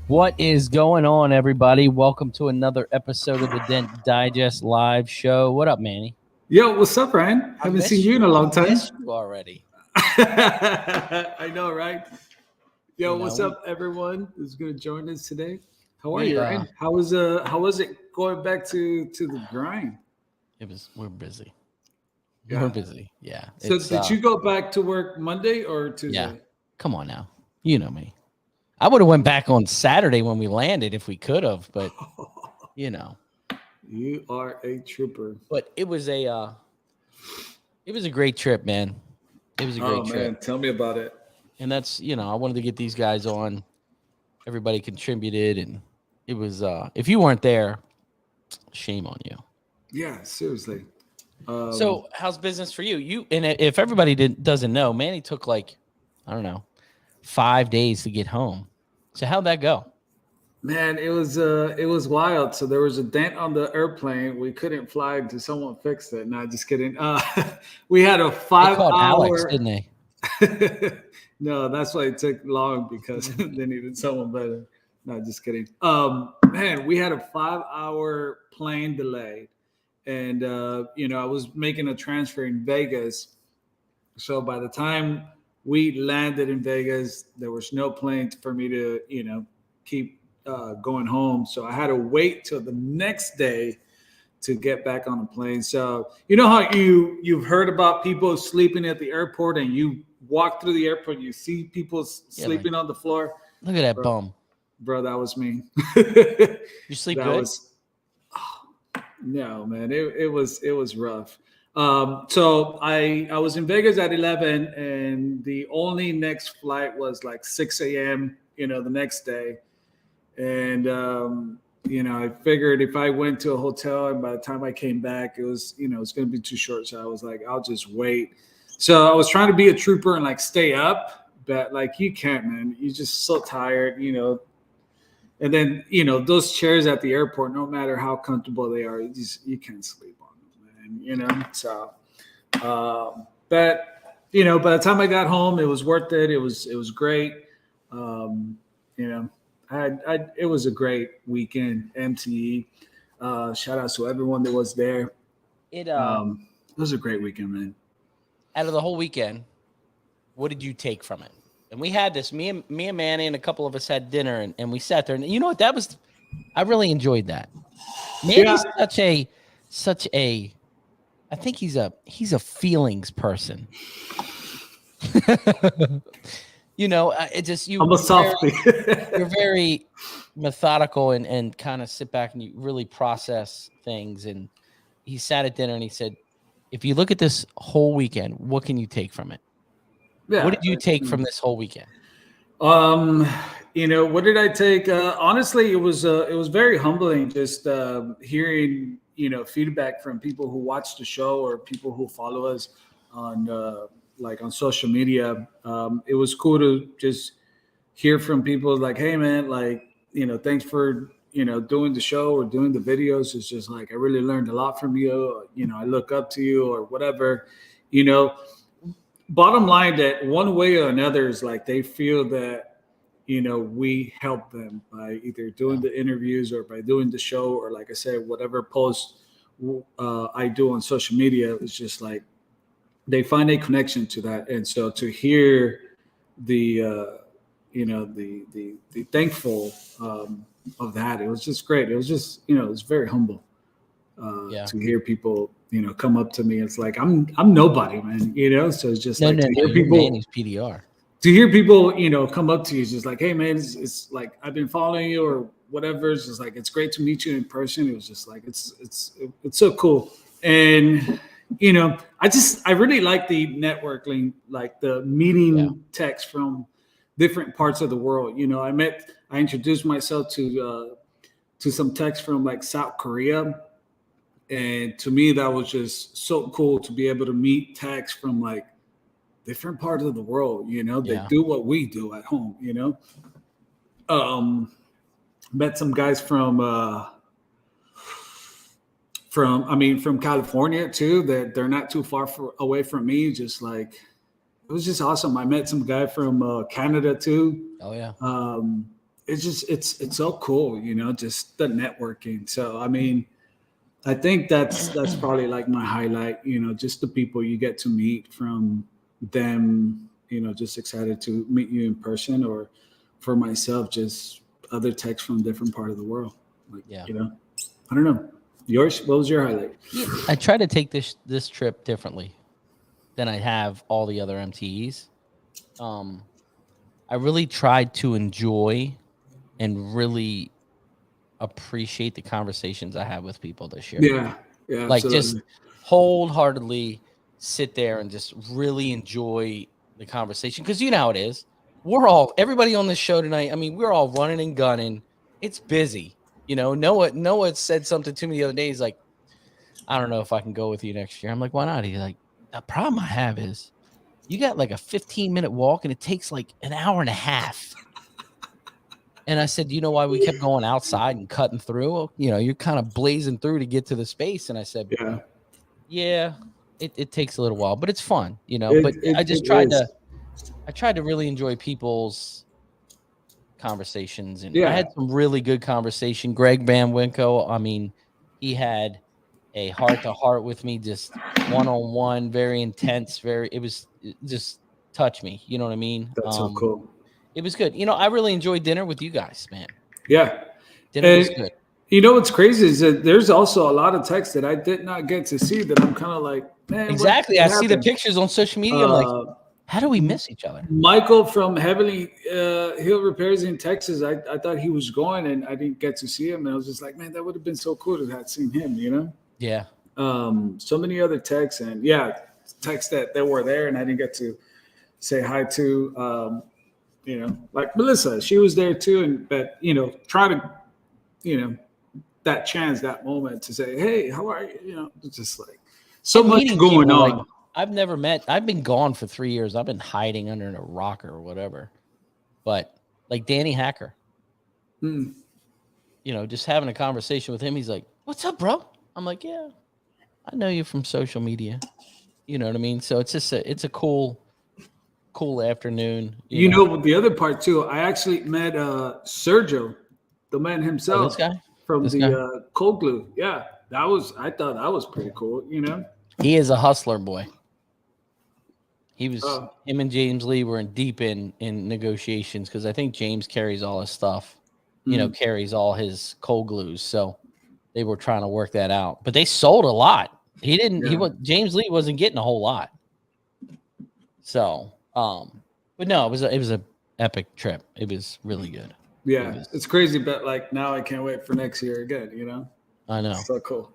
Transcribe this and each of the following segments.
What is going on, everybody? Welcome to another episode of the Dent Digest live show. What up, Manny? Yo, what's up, Ryan? I Haven't seen missed you you. in a I long time. missed you already. I know, right? You Yo, know, what's we up, everyone who's going to join us today? How are we you, Ryan? How was it going back to the grind? we're busy. We're Yeah. busy. Yeah, So, it's did you go back to work Monday or yeah. Tuesday? Come on now, you know me. I would have went back on Saturday when we landed if we could have, but you know, You are a trooper. but it was a great trip, man. It was a Oh great trip, man, tell me about it. and that's I wanted to get these guys on. Everybody contributed, and it was if you weren't there, shame on you. Yeah, seriously. Um, So, how's business for you? If everybody doesn't know, Manny took like, I don't know, 5 days to get home. So how'd that go? Man, it was wild. So there was a dent on the airplane. We couldn't fly until someone fixed it. No, just kidding. We had a They five called Alex, hour didn't they? No, that's why it took long because they needed someone better. No, just kidding. Man, we had a 5 hour plane delay, and I was making a transfer in Vegas. So by the time we landed in Vegas, there was no plane for me to keep going home. So I had to wait till the next day to get back on the plane. So you know how you've heard about people sleeping at the airport, and you walk through the airport, you see people Yeah, like, sleeping on the floor. look at that Bro, bum. bro, that was me. You sleep That good? was no, man. It was rough. So I was in Vegas at 11, and the only next flight was like 6 a.m. The next day, and I figured if I went to a hotel and by the time I came back, it's going to be too short. So I was like, I'll just wait. So I was trying to be a trooper and like stay up, but like you can't, man. You're just so tired. And then those chairs at the airport, no matter how comfortable they are, you can't sleep on them, man. So, but by the time I got home, it was worth it. It was great. Um, you know, it was a great weekend. MTE. Shout out to everyone that was there. It It was a great weekend, man. Out of the whole weekend, what did you take from it? And we had this, me and Manny and a couple of us had dinner, and we sat there, and you know what? I really enjoyed that. Yeah, Manny's such a I think he's a feelings person. It just I'm a softie. you're very methodical and kind of sit back and you really process things. And he sat at dinner and he said, if you look at this whole weekend, what can you take from it? What Yeah. did you take from this whole weekend? Um, what did I take? Honestly, it was very humbling just hearing feedback from people who watch the show or people who follow us on like on social media. It was cool to just hear from people like, hey man, like thanks for doing the show or doing the videos. It's just like I really learned a lot from you. I look up to you or whatever. You know, bottom line that one way or another is like they feel that we help them by either doing Yeah. the interviews or by doing the show or like I said whatever post I do on social media. It's just like they find a connection to that, and so to hear the the thankful of that, it was just great. It was just it was very humble Yeah. to hear people come up to me. It's like I'm nobody, man. So it's just No, like no, to no. hear You're people Manny's PDR. come up to you. It's just like, hey man, it's like I've been following you or whatever. It's just like it's great to meet you in person. It was just like it's so cool. And I really like the networking, like the Yeah. meeting text from different parts of the world. I introduced myself to some text from like South Korea, and to me that was just so cool to be able to meet techs from like different parts of the world. They Yeah. do what we do at home. um Met some guys from California too, that they're not too far away from me. Just like it was just awesome. I met some guy from Canada too. Oh yeah. um it's so cool, just the networking. So I mean, I think that's probably like my highlight, just the people you get to meet from them, just excited to meet you in person, or for myself, just other techs from different part of the world. Like, Yeah. I don't know. Yours, what was your highlight? I try to take this trip differently than I have all the other MTEs. I really tried to enjoy and really appreciate the conversations I have with people this year. Yeah, Like absolutely. just wholeheartedly sit there and just really enjoy the conversation. Because you know how it is. Everybody on this show tonight, I mean, we're all running and gunning. It's busy. Noah said something to me the other day. He's like, I don't know if I can go with you next year. I'm like, why not? He's like, the problem I have is you got like a 15-minute walk and it takes like an hour and a half. And I said, you know why we kept going outside and cutting through? You're kind of blazing through to get to the space. And I said, yeah, it takes a little while, but it's fun, but I tried to really enjoy people's conversations. And I had some really good conversation. Greg Van Winkle, I mean, he had a heart-to-heart with me, just one-on-one, very intense, it just touched me. You know what I mean? That's so cool. It was good. I really enjoyed dinner with you guys, man. Yeah. Dinner was good. What's crazy is that there's also a lot of texts that I did not get to see that I'm kind of like, man. Exactly. I see the pictures on social media. I'm like, how do we miss each other? Michael from Heavenly Hill Repairs in Texas, I thought he was going and I didn't get to see him. And I was just like, man, that would have been so cool to have seen him, Yeah. So many other texts and texts that were there and I didn't get to say hi to. Like Melissa, she was there too, but try to, that chance, that moment to say, hey, how are you? It's just like so much going on. Like, I've been gone for 3 years. I've been hiding under a rock or whatever. But like Danny Hacker, just having a conversation with him, he's like, what's up, bro? I'm like, yeah, I know you from social media. You know what I mean? So it's just it's a cool afternoon. The other part too, I actually met Sergio, the man himself, this guy from the cold glue. Yeah, I thought that was pretty cool. He is a hustler, boy. He was him and James Lee were deep in negotiations because I think James carries all his stuff, carries all his cold glues. So they were trying to work that out, but they sold a lot. James Lee wasn't getting a whole lot. So, but no, it was a epic trip. It was really good. Yeah, it's crazy, but like now I can't wait for next year again. I know. So cool.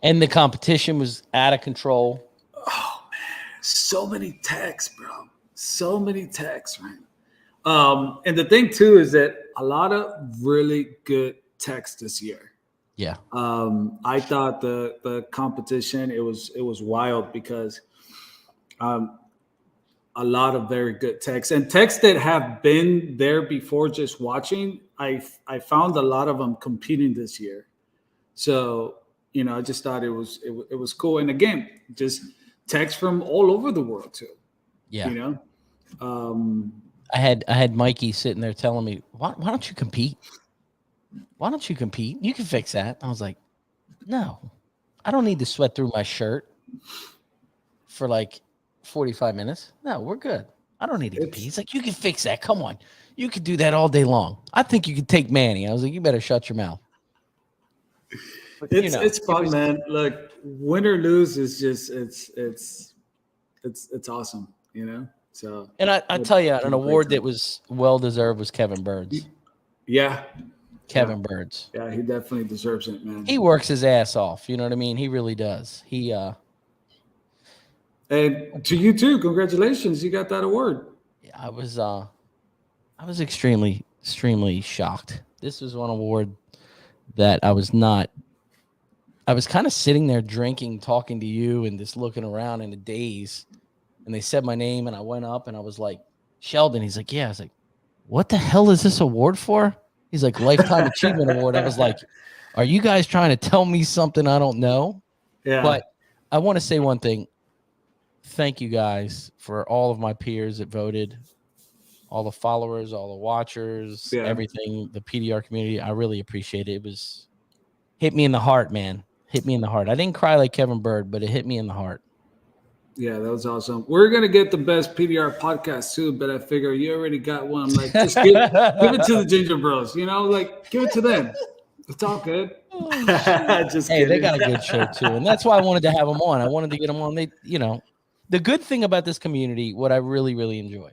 And the competition was out of control. Oh man, so many texts, bro. So many texts, right? And the thing too is that a lot of really good texts this year. Yeah. I thought the competition it was wild because a lot of very good texts and texts that have been there before just watching. I found a lot of them competing this year. So, I just thought it was cool. And again, just texts from all over the world too. Yeah. I had Mikey sitting there telling me, why don't you compete? Why don't you compete? You can fix that. I was like, no, I don't need to sweat through my shirt for like 45 minutes. No, we're good. I don't need to compete. He's like, you can fix that. Come on. You could do that all day long. I think you could take Manny. I was like, you better shut your mouth. But, it's fun, man. Look, win or lose is just it's awesome, So and I tell you, an award that was well deserved was Kevin Bird's. Yeah. Kevin Bird's. Yeah, he definitely deserves it, man. He works his ass off. You know what I mean? He really does. And to you too, congratulations! You got that award. I was extremely, extremely shocked. This was one award that I was not. I was kind of sitting there drinking, talking to you, and just looking around in a daze. And they said my name, and I went up, and I was like, Sheldon. He's like, yeah. I was like, what the hell is this award for? He's like, Lifetime Achievement Award. I was like, are you guys trying to tell me something I don't know? Yeah. But I want to say one thing. Thank you guys for all of my peers that voted. all the followers, all the watchers, Yeah. everything, the PDR community. I really appreciate it. It was hit me in the heart, man. Hit me in the heart. I didn't cry like Kevin Bird, but it hit me in the heart. Yeah, that was awesome. We're gonna get the best PDR podcast too, but I figure you already got one. Like, just give it to the Ginger Bros. You know, like give it to them. It's all good. Oh, Just hey, kidding. they got a good show too, and that's why I wanted to have them on. I wanted to get them on. They, the good thing about this community, what I really, really enjoy.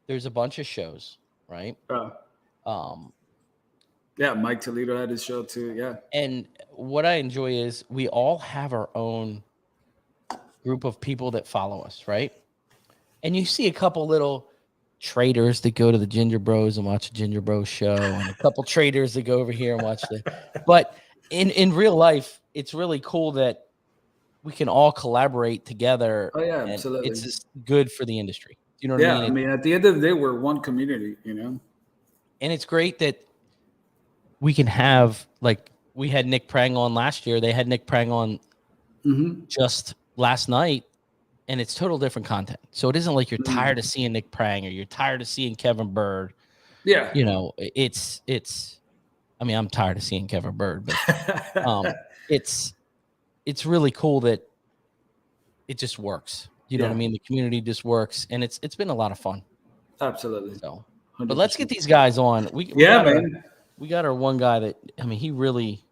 There's a bunch of shows, right? Yeah, Mike Toledo had his show too. Yeah, and what I enjoy is we all have our own group of people that follow us, right? And you see a couple little traders that go to the Ginger Bros and watch a Ginger Bros show, and a couple traders that go over here and watch but in real life, it's really cool that we can all collaborate together. Oh yeah, and absolutely. It's just good for the industry. You know what I mean? I mean, at the end of the day, we're one community, And it's great that we can have, like, we had Nick Prang on last year. They had Nick Prang on just last night, and it's total different content. So it isn't like you're tired of seeing Nick Prang or you're tired of seeing Kevin Bird. Yeah. I mean, I'm tired of seeing Kevin Bird, but it's really cool that it just works. You know what I mean? The community just works, and it's been a lot of fun. Absolutely. So, 100%. but let's get these guys on. We got our one guy that, I mean, he really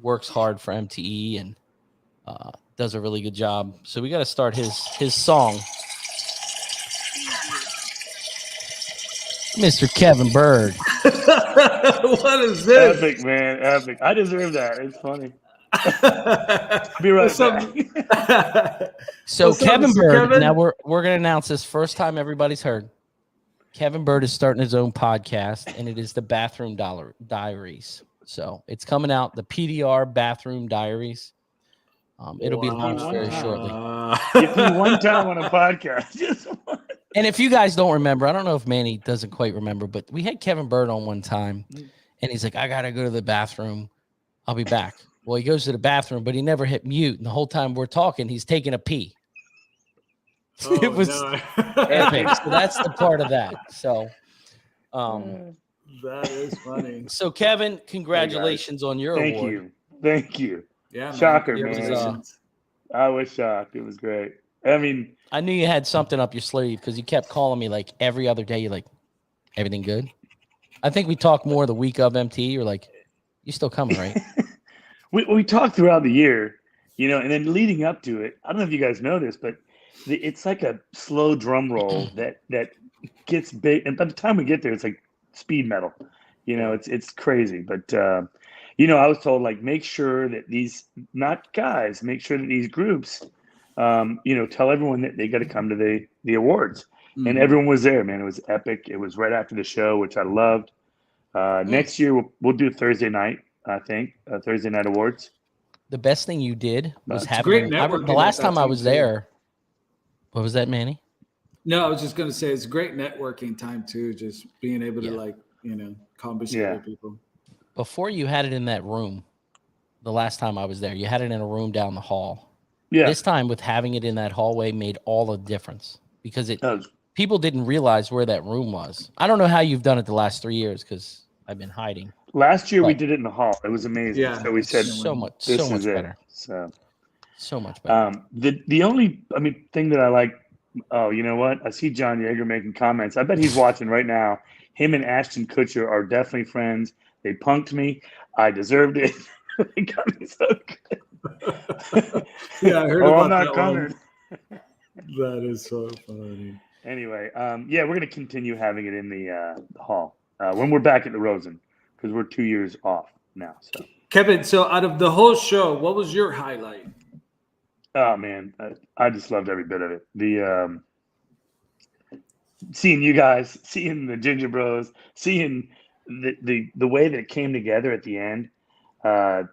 works hard for MTE and does a really good job. So we got to start his song. Mr. Kevin Bird. What is this? Epic, man. Epic. I deserve that. It's funny. I'll be right back. So What's Kevin up, Bird, Kevin? now we're going to announce this first time everybody's heard. Kevin Bird is starting his own podcast, and it is the Bathroom Diaries. So it's coming out, the PDR Bathroom Diaries. It'll be launched very shortly. Give me one time on a podcast. Just one. And if you guys don't remember, I don't know if Manny doesn't quite remember, but we had Kevin Bird on one time, and he's like, I got to go to the bathroom. I'll be back. Well, he goes to the bathroom, but he never hit mute. And the whole time we're talking, he's taking a pee. It was epic. So that's the part of that. So that is funny. So Kevin, congratulations on your award. Thank you. Yeah, Shocker, man. I was shocked. It was great. I mean, I knew you had something up your sleeve because you kept calling me like every other day. You're like, everything good? I think we talked more the week of MT. You're like, you still coming, right? we talked throughout the year, and then leading up to it. I don't know if you guys know this, but it's like a slow drum roll that gets big, and by the time we get there, it's like speed metal. It's crazy. But I was told, like, make sure that these, not guys, make sure that these groups, tell everyone that they got to come to the awards. And everyone was there, man. It was epic. It was right after the show, which I loved. Next year we'll do Thursday night, I think, Thursday night awards. The best thing you did was having great networking. The last time I was there. What was that, Manny? No, I was just going to say it's great networking time too. Just being able to conversate with people. Before you had it in that room, the last time I was there, you had it in a room down the hall. Yeah. This time with having it in that hallway made all the difference because people didn't realize where that room was. I don't know how you've done it the last 3 years because I've been hiding. Last year we did it in the hall. It was amazing. Yeah. So we said so much better. So much better. The only thing that I like. Oh, you know what? I see John Yeager making comments. I bet he's watching right now. Him and Ashton Kutcher are definitely friends. They punked me. I deserved it. They got me so good. Yeah, I heard about I'm not that coming. That is so funny. Anyway, we're going to continue having it in the hall when we're back at the Rosen because we're 2 years off now. So Kevin, so out of the whole show, what was your highlight? Oh man, I just loved every bit of it. The seeing you guys, seeing the Ginger Bros, seeing the way that it came together at the end. I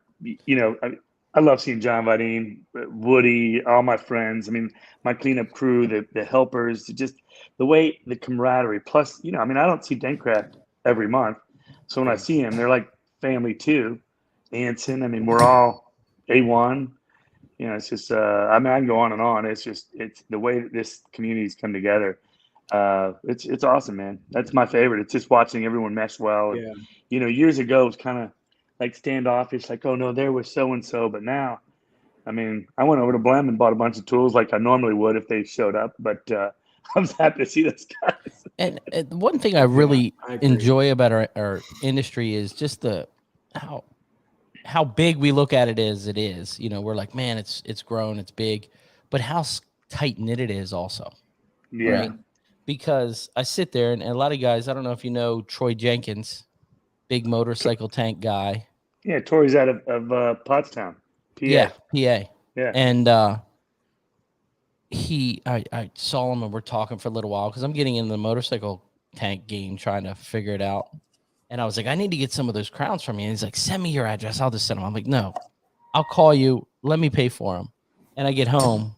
love seeing John Vadine, Woody, all my friends. I mean, my cleanup crew, the helpers, just the way the camaraderie. Plus, I don't see Dentcraft every month, so when I see him, they're like family too. Anson, we're all A1. It's just, I can go on and on. It's the way that this community's come together. It's awesome, man. That's my favorite. It's just watching everyone mesh well. And, Yeah. Years ago it was kind of like standoffish, like, oh no, there was so and so. But now, I mean, I went over to Blem and bought a bunch of tools like I normally would if they showed up. But I was happy to see those guys. And one thing I really I agree. enjoy about our industry is just how big we look at it as it is. We're like, man, it's grown, it's big, but how tight knit it is also. Yeah. Right? Because I sit there and a lot of guys, I don't know if you know Troy Jenkins, big motorcycle tank guy. Yeah, Tori's out of Pottstown, PA. Yeah, PA. Yeah. And I saw him and we're talking for a little while because I'm getting in the motorcycle tank game, trying to figure it out. And I was like, I need to get some of those crowns from you. And he's like, send me your address. I'll just send them. I'm like, no, I'll call you. Let me pay for them. And I get home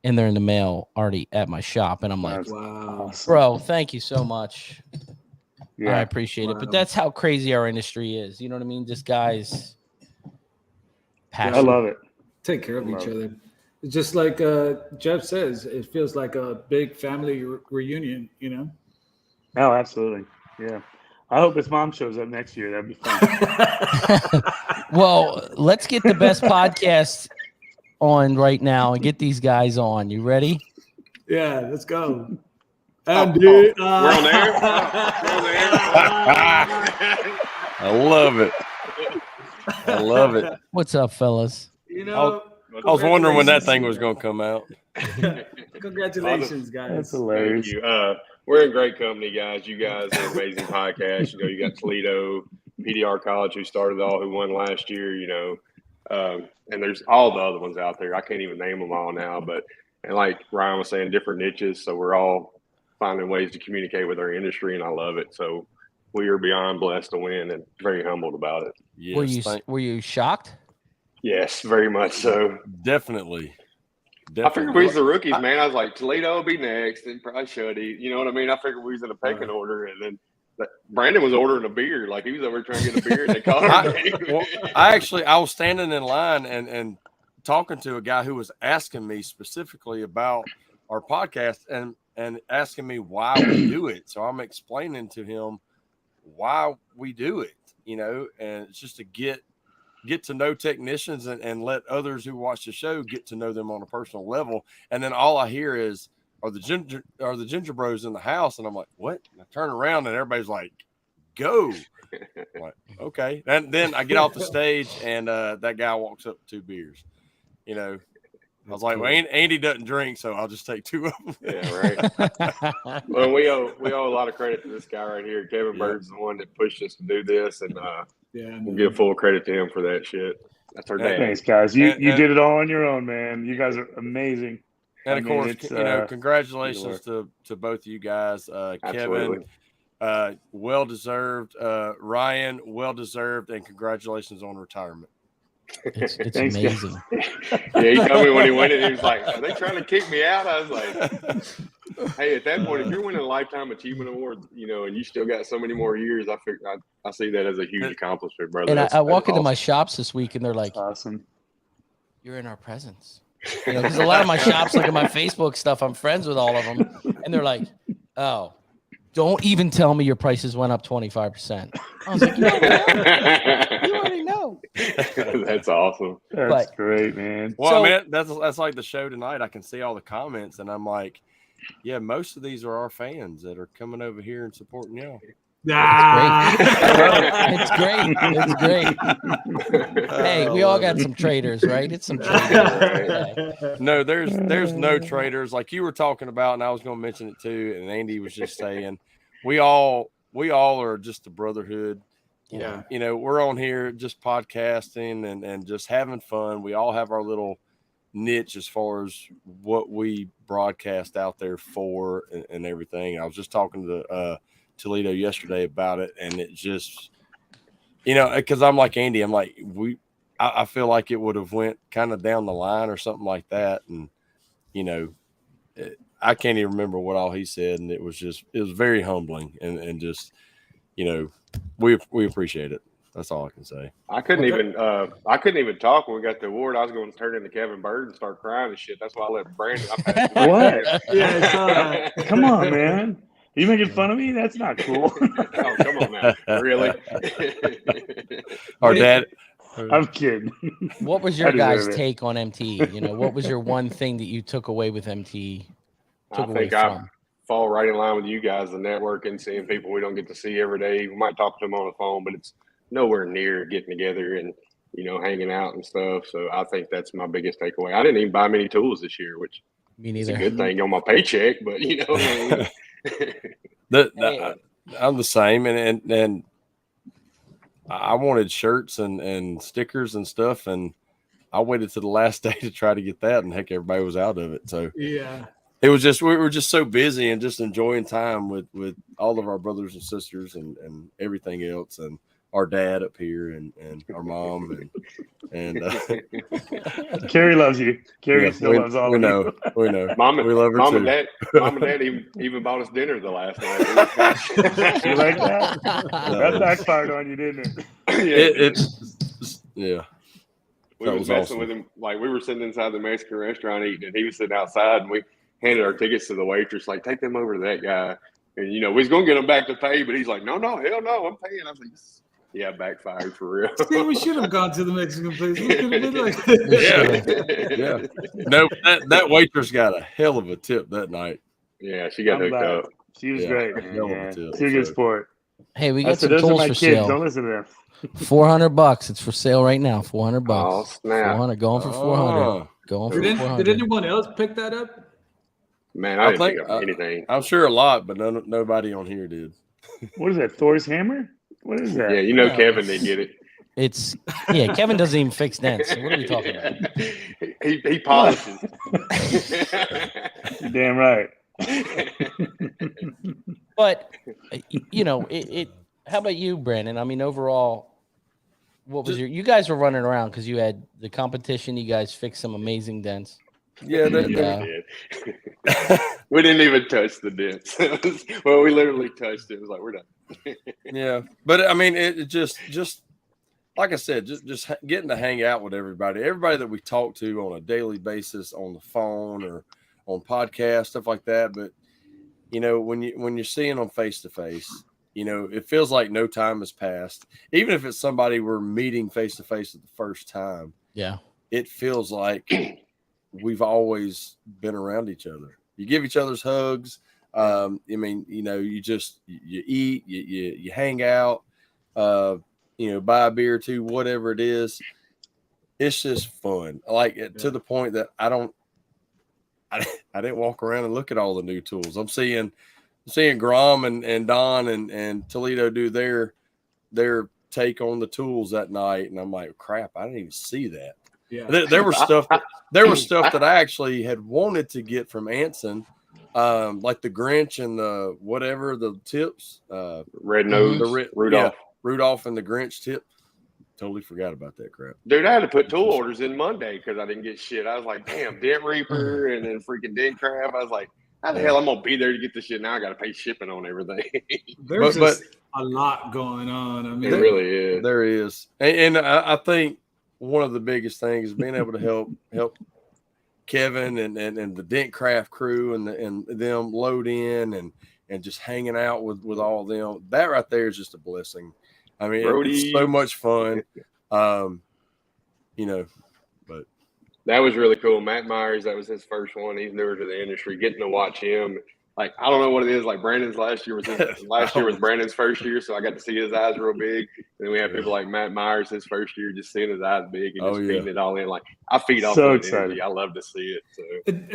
and they're in the mail already at my shop. And I'm like, Wow. bro, thank you so much. Yeah. I appreciate it. But Wow. that's how crazy our industry is. You know what I mean? Just guys. I Passion. love it. Take care of each Love it. other. It's just like Jeff says, it feels like a big family reunion, Oh, absolutely. Yeah. I hope his mom shows up next year. That'd be fun. Well, let's get the best podcast on right now and get these guys on. You ready? Yeah, let's go. We're And on there. We're on there. I love it. I love it. What's up, fellas? I was wondering when that thing was going to come out. Congratulations, guys. That's hilarious. Thank you. We're in great company, guys. You guys are an amazing podcast. You got Toledo, MPDR College, who started all, who won last year, and there's all the other ones out there. I can't even name them all now, and like Ryan was saying, different niches. So we're all finding ways to communicate with our industry, and I love it. So we are beyond blessed to win and very humbled about it. Yes, Were you shocked? Yes, very much so. definitely. I figured we was the rookies, man. I was like, Toledo will be next, and probably Shuddy. You know what I mean? I figured we was in a pecking order, and then Brandon was ordering a beer. Like, he was over trying to get a beer, and they called him. I was standing in line and talking to a guy who was asking me specifically about our podcast and asking me why we do it. So I'm explaining to him why we do it, and it's just to get to know technicians and let others who watch the show get to know them on a personal level. And then all I hear is, are the ginger bros in the house? And I'm like, what? And I turn around and everybody's like, go. I'm like, okay. And then I get off the stage and that guy walks up with 2 beers. I was like, well, Andy doesn't drink, so I'll just take 2 of them. Yeah, right. Well, we owe a lot of credit to this guy right here. Kevin Bird's the one that pushed us to do this, and we'll give full credit to him for that shit. That's our dad. Thanks, guys. You did it all on your own, man. You guys are amazing. And of course, congratulations to both of you guys. Kevin, well deserved. Ryan, well deserved, and congratulations on retirement. It's Thanks, amazing. Yeah, he told me when he went in, he was like, are they trying to kick me out? I was like, hey, at that point, if you're winning a Lifetime Achievement Award, and you still got so many more years, I see that as a huge accomplishment, brother. And I walk into awesome. my shops this week and they're like, Awesome. you're in our presence. Because a lot of my shops, like in my Facebook stuff, I'm friends with all of them. And they're like, oh, don't even tell me your prices went up 25%. I was like, you already know. That's awesome. That's great, man. Well, I mean, that's like the show tonight. I can see all the comments, and I'm like, yeah, most of these are our fans that are coming over here and supporting y'all. It's great. It's great. Hey, we all got some traders, right? It's some traders. No, there's no traders like you were talking about, and I was going to mention it too. And Andy was just saying, we all are just a brotherhood. Yeah. We're on here just podcasting and just having fun. We all have our little niche as far as what we broadcast out there for and everything. I was just talking to Toledo yesterday about it, and it just, because I'm like Andy, I'm like, I feel like it would have went kind of down the line or something like that, and I can't even remember what all he said, and it was very humbling, and just we appreciate it. That's all I can say. I couldn't even talk when we got the award. I was going to turn into Kevin Bird and start crying and shit. That's why I let Brandon. I passed it What? Yeah, I saw that. Come on, man. Are you making fun of me? That's not cool. Oh, come on now. Really? Our dad. I'm kidding. What was I your deserve guys' it. take on MTE? You know, what was your one thing that you took away with MTE? I think I fall right in line with you guys, the networking, seeing people we don't get to see every day. We might talk to them on the phone, but it's nowhere near getting together and, you know, hanging out and stuff. So I think that's my biggest takeaway. I didn't even buy many tools this year, which Me is a neither. good thing on my paycheck, but you know what I mean? I'm the same, and I wanted shirts and stickers and stuff, and I waited to the last day to try to get that, and heck, everybody was out of it. So Yeah. it was just, we were just so busy and just enjoying time with all of our brothers and sisters and everything else, and our dad up here and our mom and Carrie loves you. Carrie still loves all of you. We know. Mom we love her and too. dad even bought us dinner the last night. You like that? That backfired on you, didn't We it? That was messing awesome. with him. Like, we were sitting inside the Mexican restaurant eating, and he was sitting outside, and we handed our tickets to the waitress, like, take them over to that guy. And, you know, we was going to get them back to pay, but he's like, no, hell no, I'm paying. I was like, yeah, backfired for real. See, we should have gone to the Mexican place. We could have been like, Yeah. No, that waitress got a hell of a tip that night. Yeah, she got hooked up. She was great. Hell of a Yeah. tip. She's a good sport. Hey, we I got said, some those are tools my for kids. sale. Don't listen to them. $400. It's for sale right now. $400. Oh, snap. 400 going for 400. Going for did 400. anyone else pick that up? Man, I didn't pick up anything. I'm sure a lot, but nobody on here did. What is that? Thor's hammer? What is that? Yeah, you know, Kevin didn't get it. It's Kevin doesn't even fix dents. So what are we talking about? He polishes. You're damn right. But you know, how about you, Brandon? I mean, overall, what was you guys were running around because you had the competition. You guys fixed some amazing dents. Yeah, we did. We didn't even touch the dents. Well, we literally touched it. It was like, we're done. Yeah, but I mean, it just like I said, just getting to hang out with everybody that we talk to on a daily basis on the phone or on podcasts, stuff like that. But you know, when you're seeing them face to face, you know, it feels like no time has passed. Even if it's somebody we're meeting face to face at the first time, yeah, it feels like we've always been around each other. You give each other's hugs. I mean, you know, you eat, you hang out, you know, buy a beer or two, whatever it is. It's just fun. Like to the point that I didn't walk around and look at all the new tools. I'm seeing Grom and Don and Toledo do their take on the tools that night, and I'm like, crap, I didn't even see that. Yeah, there was stuff that I actually had wanted to get from Anson, like the Grinch and the whatever the tips, red nose, Rudolph. Yeah, Rudolph and the Grinch tip. Totally forgot about that crap. Dude, I had to put tool orders in Monday because I didn't get shit. I was like, damn, Dent Reaper and then freaking Dent Crab. I was like, how the hell I'm gonna be there to get this shit? Now I got to pay shipping on everything. There's just a lot going on. I mean, it really is. There is, and I think one of the biggest things is being able to help Kevin and the Dent Craft crew and them load in and just hanging out with all of them. That right there is just a blessing. I mean, it's so much fun. You know, but that was really cool. Matt Myers, that was his first one. He's newer to the industry. Getting to watch him, like, I don't know what it is. Like, Brandon's last year was Brandon's first year, so I got to see his eyes real big. And then we have people like Matt Myers, his first year, just seeing his eyes big and just feeding it all in. Like, I feed off of energy. I love to see it. So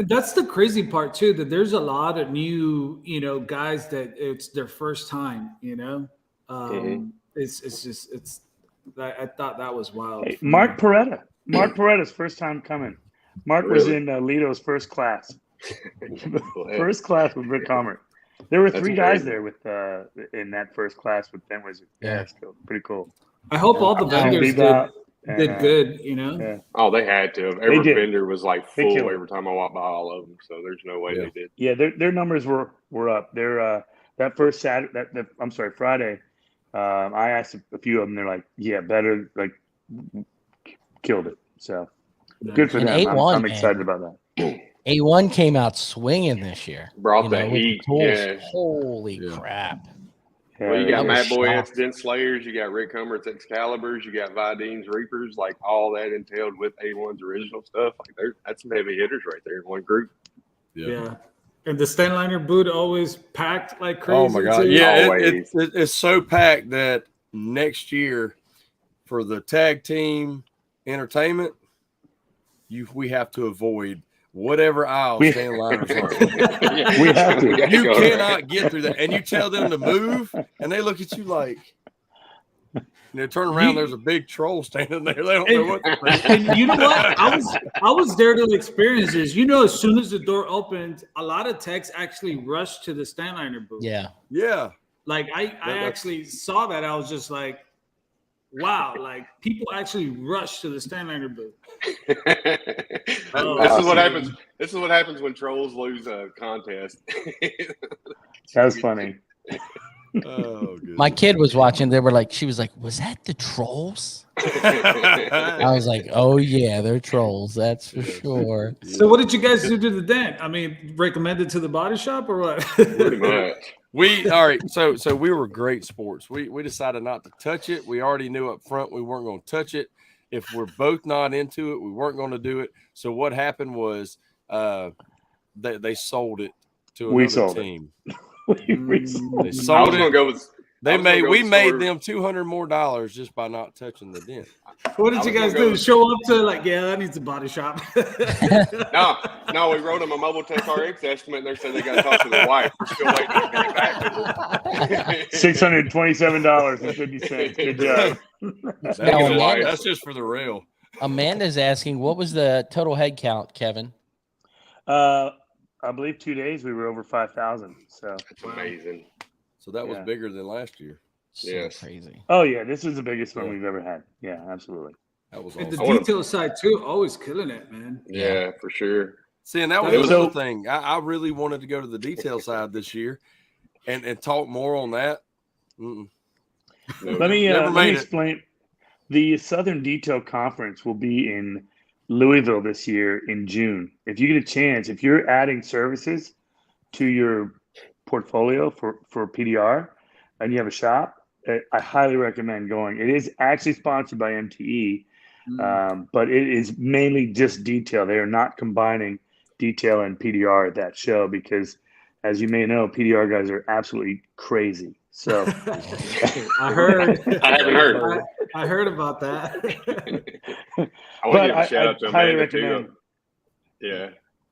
that's the crazy part too. That there's a lot of new, you know, guys that it's their first time. You know, I thought that was wild. Hey, Mark Paretta's first time coming. Mark was in Lito's first class. First class with Rick Comer. There were three guys there with in that first class with Dent Wizard. Yeah, it's cool. Pretty cool. I hope all the vendors did good, you know. Yeah. Oh, they had to. Every vendor was like full every time I walked by all of them. So there's no way they did. Yeah, their numbers were up. Their that first Friday, I asked a few of them. They're like, yeah, better, like killed it. So good for And them. A1, I'm excited about that. A1 came out swinging this year. Brought the with the heat. tools. Yeah. Holy Yeah. crap. Well, you Yeah, got I was Matt Boyett's shocked. Dent Slayers, you got Rick Hummer's Excaliburs, you got Vidine's Reapers, like all that entailed with A1's original stuff. Like that's some heavy hitters right there in one group. Yeah. And the Stenliner boot always packed like crazy. Oh my god! too. Yeah, Always. it's so packed that next year for the tag team entertainment, we have to avoid whatever aisle Stenliner's on. Yeah. We have to. You cannot get through that, and you tell them to move, and they look at you like. They turn around. There's a big troll standing there. They don't know what to think. And you know what? I was there to experience this. You know, as soon as the door opened, a lot of techs actually rushed to the Stenliner booth. Yeah. Yeah. Like I actually saw that. I was just like, wow, like people actually rush to the Stenliner booth. This is what happens. This is what happens when trolls lose a contest. That was funny. Oh, good. My kid was watching. She was like, was that the trolls? I was like, oh, yeah, they're trolls. That's for sure. So what did you guys do to the dent? I mean, recommend it to the body shop or what? Pretty much. All right. So we were great sports. We decided not to touch it. We already knew up front we weren't going to touch it. If we're both not into it, we weren't going to do it. So what happened was they sold it to another team. They sold it. We made them $200 more just by not touching the dent. What did you guys do? Show up to like, yeah, that needs a body shop. No, we wrote them a Mobile Tech RX estimate, and they said they got to talk to their wife. We're still waiting to get back. $627.50. Good job. That's just for the rail. Amanda's asking, what was the total head count, Kevin? I believe 2 days we were over 5,000. So That's amazing. So that was bigger than last year. So Yes. crazy. Oh yeah, this is the biggest one we've ever had. Yeah, absolutely. That was And awesome. the detail side too, always killing it, man. Yeah, for sure. See, and that was another thing. I really wanted to go to the detail side this year and talk more on that. Let me explain. The Southern Detail Conference will be in Louisville this year in June. If you get a chance, if you're adding services to your portfolio for PDR and you have a shop, I highly recommend going. It is actually sponsored by MTE, but it is mainly just detail. They are not combining detail and PDR at that show because, as you may know, PDR guys are absolutely crazy. So I heard. I haven't heard. I heard about that. I want to give a shout out to Amanda too. Yeah.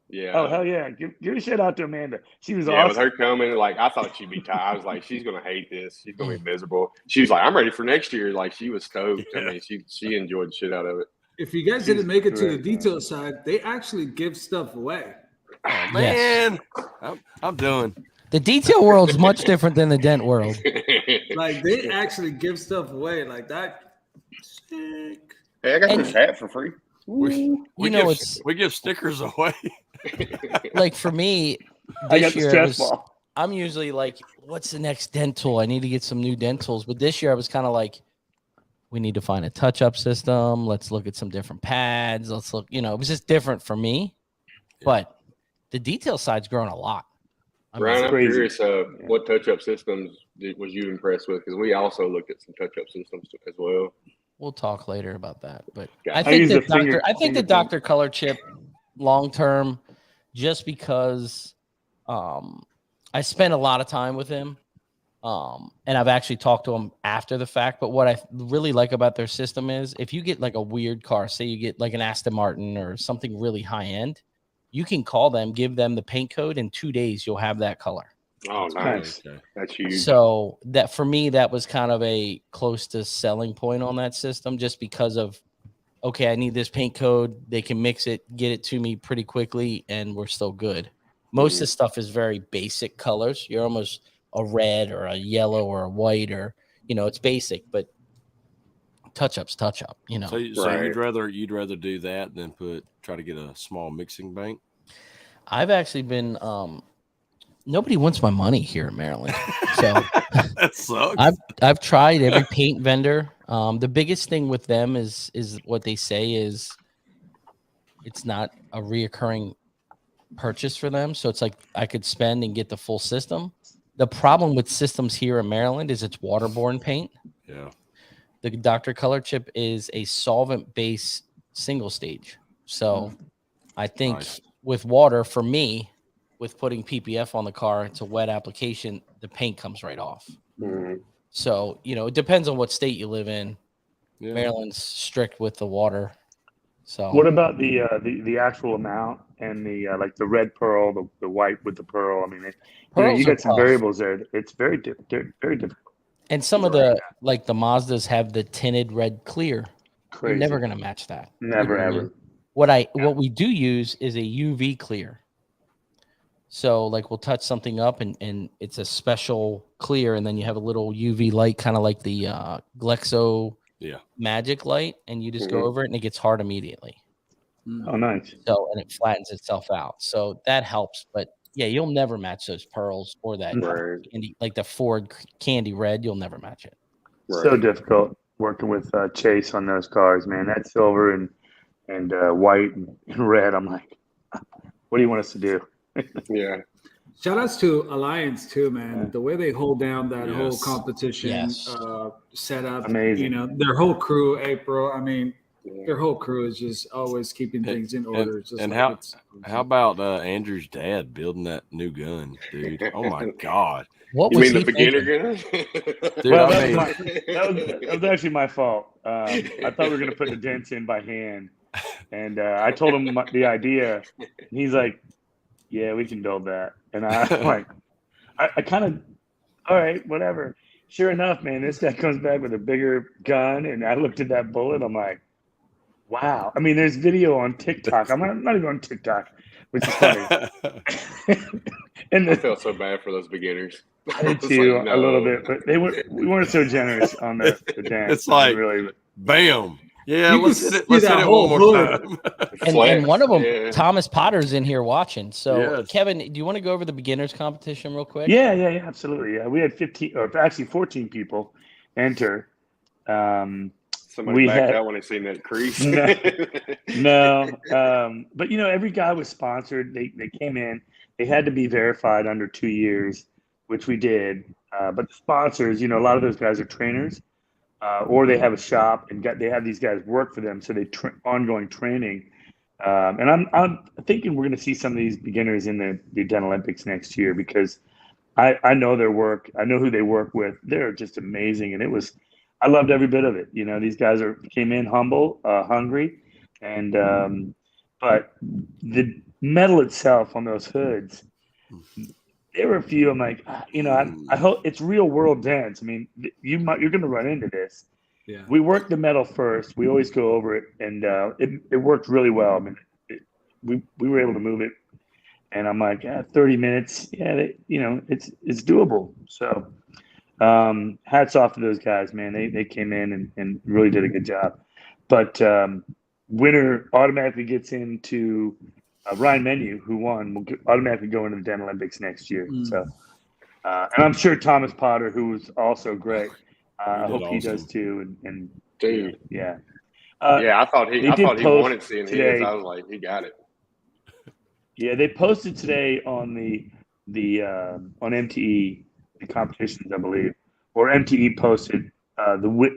Yeah. Oh hell yeah! Give a shout out to Amanda. She was awesome. awesome. With her coming, like I thought she'd be tired. I was like, she's gonna hate this. She's gonna be miserable. She was like, I'm ready for next year. Like she was stoked. I mean, she enjoyed the shit out of it. If you guys didn't make it to the detail side, they actually give stuff away. Oh man, I'm done. The detail world's much different than the dent world. Like they actually give stuff away like that. Sick. Hey, I got this hat for free. We give stickers away. Like for me, I got the this stress year ball. I'm usually like, what's the next dent tool? I need to get some new dent tools. But this year I was kind of like, we need to find a touch-up system. Let's look at some different pads. Let's look, it was just different for me. Yeah. But the detail side's grown a lot. Ryan, I'm curious, what touch-up systems was you impressed with? Because we also looked at some touch-up systems as well. We'll talk later about that. But Gotcha. I think the Dr. Color chip long-term, just because I spent a lot of time with him. And I've actually talked to him after the fact. But what I really like about their system is if you get like a weird car, say you get like an Aston Martin or something really high-end, you can call them, give them the paint code. In 2 days, you'll have that color. Oh, nice. That's huge. So that for me, that was kind of a close to selling point on that system, just because of, okay, I need this paint code. They can mix it, get it to me pretty quickly, and we're still good. Most of the stuff is very basic colors. You're almost a red or a yellow or a white, or, it's basic, but touch-up's touch-up, So you'd rather do that than try to get a small mixing bank? I've actually been nobody wants my money here in Maryland. So That sucks. I've tried every paint vendor. The biggest thing with them is what they say is it's not a reoccurring purchase for them. So it's like I could spend and get the full system. The problem with systems here in Maryland is it's waterborne paint. Yeah. The Dr. Color Chip is a solvent-based single stage. So I think Nice. with water, for me, with putting PPF on the car, it's a wet application, the paint comes right off. Mhm. So, it depends on what state you live in. Yeah. Maryland's strict with the water. So What about the actual amount and the like the red pearl, the white with the pearl? I mean, pearls you are got some tough. variables there. It's very very difficult. And some of the like the Mazdas have the tinted red clear. Crazy. You're never gonna match that. Never You know what I mean? ever. What we do use is a UV clear. So like we'll touch something up and it's a special clear, and then you have a little UV light, kind of like the Glexo Magic light, and you just go over it and it gets hard immediately. Oh, nice. So and it flattens itself out. So that helps. But yeah, you'll never match those pearls or that candy, like the Ford candy red. You'll never match it. So difficult working with Chase on those cars, man. That silver and white and red. I'm like, what do you want us to do? Yeah. Shout outs to Alliance too, man. The way they hold down that whole competition setup. Amazing. Their whole crew, April. I mean, their whole crew is just always keeping things in order. How about Andrew's dad building that new gun, dude? Oh my God! What You was mean he the beginner thinking? gun? Dude, Well, I mean, that was actually my fault. I thought we were going to put the dents in by hand, and I told him the idea, and he's like, "Yeah, we can build that." And I'm like, I kind of, all right, whatever. Sure enough, man, this guy comes back with a bigger gun, and I looked at that bullet. I'm like, wow. I mean, there's video on TikTok. I'm not even on TikTok, which is funny. And I felt so bad for those beginners. I did too, a little bit, but we weren't so generous on the dance. It's like, really, bam. Yeah, You let's can hit it. see Let's that hit it whole one more hood. time. And one of them, Thomas Potter's in here watching. So, Yes. Kevin, do you want to go over the beginners competition real quick? Yeah, absolutely. Yeah, we had 15, or actually 14 people enter. Somebody backed out when they seen that crease. No. But every guy was sponsored. They came in. They had to be verified under 2 years, which we did. But the sponsors, a lot of those guys are trainers, or they have a shop and they have these guys work for them, so they ongoing training. And I'm thinking we're going to see some of these beginners in the Dent Olympics next year, because I know their work. I know who they work with. They're just amazing, and I loved every bit of it. These guys came in humble, hungry, and but the metal itself on those hoods, there were a few. I'm like, I hope it's real world dents. I mean, you're going to run into this. Yeah. We work the metal first. We always go over it, and it worked really well. I mean, we were able to move it, and I'm like, 30 minutes. Yeah, it's doable. So. Hats off to those guys, man. They came in and really did a good job. But winner automatically gets into Ryan Menu, who won, will automatically go into the Dent Olympics next year. So, and I'm sure Thomas Potter, who was also great. I hope he does too. And Dude, yeah. I thought he wanted seeing today. his. I was like, he got it. Yeah, they posted today on the on MTE. Competitions, I believe, or MTE posted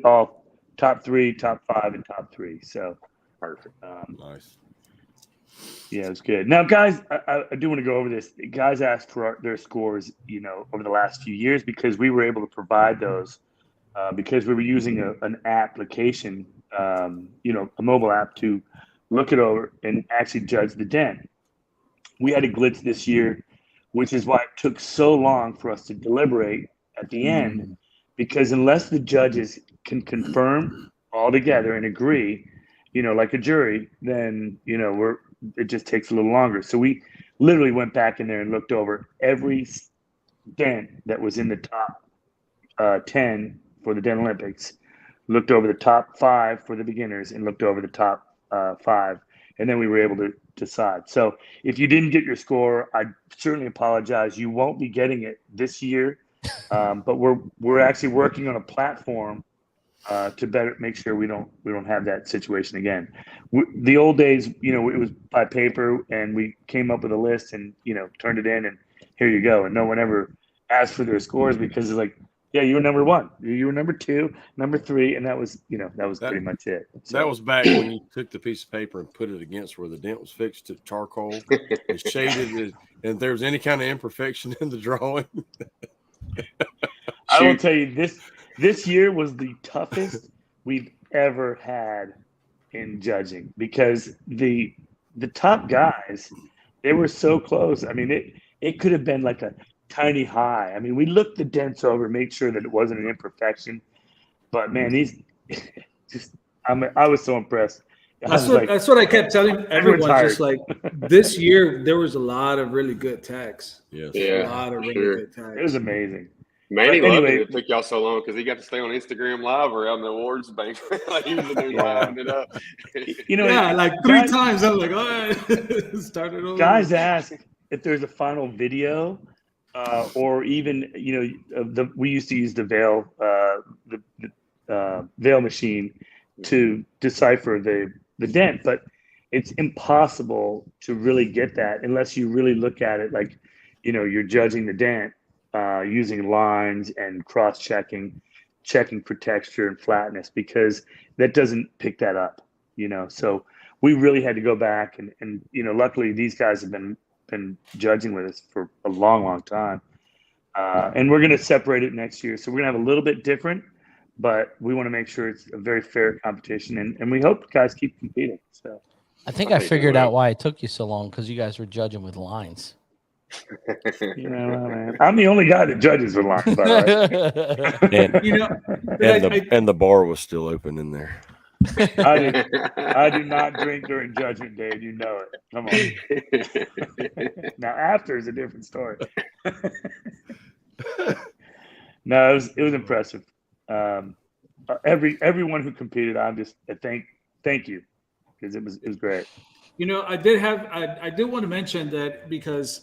all top 3, top 5, and top 3. So Perfect. Nice. Yeah, it was good. Now, guys, I do want to go over this. Guys asked for their scores, over the last few years, because we were able to provide those because we were using an application, a mobile app to look it over and actually judge the dent. We had a glitch this year, which is why it took so long for us to deliberate at the end, because unless the judges can confirm all together and agree, like a jury, then, it just takes a little longer. So we literally went back in there and looked over every dent that was in the top 10 for the Dent Olympics, looked over the top 5 for the beginners, and looked over the top 5. And then we were able to decide. So if you didn't get your score, I certainly apologize. You won't be getting it this year, but we're actually working on a platform to better make sure we don't have that situation again. The old days, it was by paper, and we came up with a list and turned it in, and here you go. And no one ever asked for their scores because it's like, yeah, you were number 1, you were number 2, number 3, and that was pretty much it. So, that was back when you took the piece of paper and put it against where the dent was fixed to charcoal, and shaded it, and if there was any kind of imperfection in the drawing. I will tell you this year was the toughest we've ever had in judging, because the top guys, they were so close. I mean, it could have been like a tiny high. I mean, we looked the dents over, made sure that it wasn't an imperfection. But man, I was so impressed. That's what I kept telling everyone. Just like this year, there was a lot of really good techs. Yes. Yeah, a lot of really good techs. It was amazing. Manny loved it took y'all so long because he got to stay on Instagram Live around the awards bank. Like he was the dude lining it up. Like 3 times. I was like, all right, started over. Guys ask if there's a final video, or even we used to use the veil machine to decipher the dent, but it's impossible to really get that unless you really look at it like you're judging the dent. Using lines and checking for texture and flatness, because that doesn't pick that up, So we really had to go back and luckily these guys have been judging with us for a long, long time. And we're going to separate it next year. So we're going to have a little bit different, but we want to make sure it's a very fair competition. And we hope guys keep competing. So I think I figured out why it took you so long, because you guys were judging with lines. Man. I'm the only guy that judges with lines, by the way. And the bar was still open in there. I do not drink during judgment day. You know it. Come on. Now after is a different story. No, it was impressive. Everyone who competed, I'm just thank you, because it was great. I did want to mention that because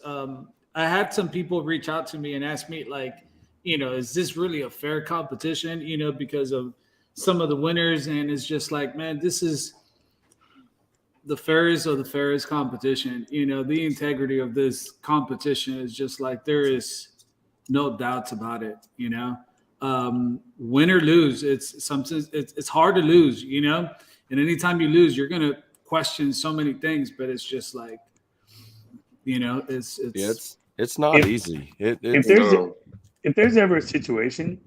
I had some people reach out to me and ask me, like, is this really a fair competition? Because of some of the winners, and it's just like, man, this is the fairest of the fairest competition. The integrity of this competition is just like, there is no doubts about it. Win or lose, it's hard to lose. And anytime you lose, you're gonna question so many things, but it's just like, it's not easy. If there's ever a situation,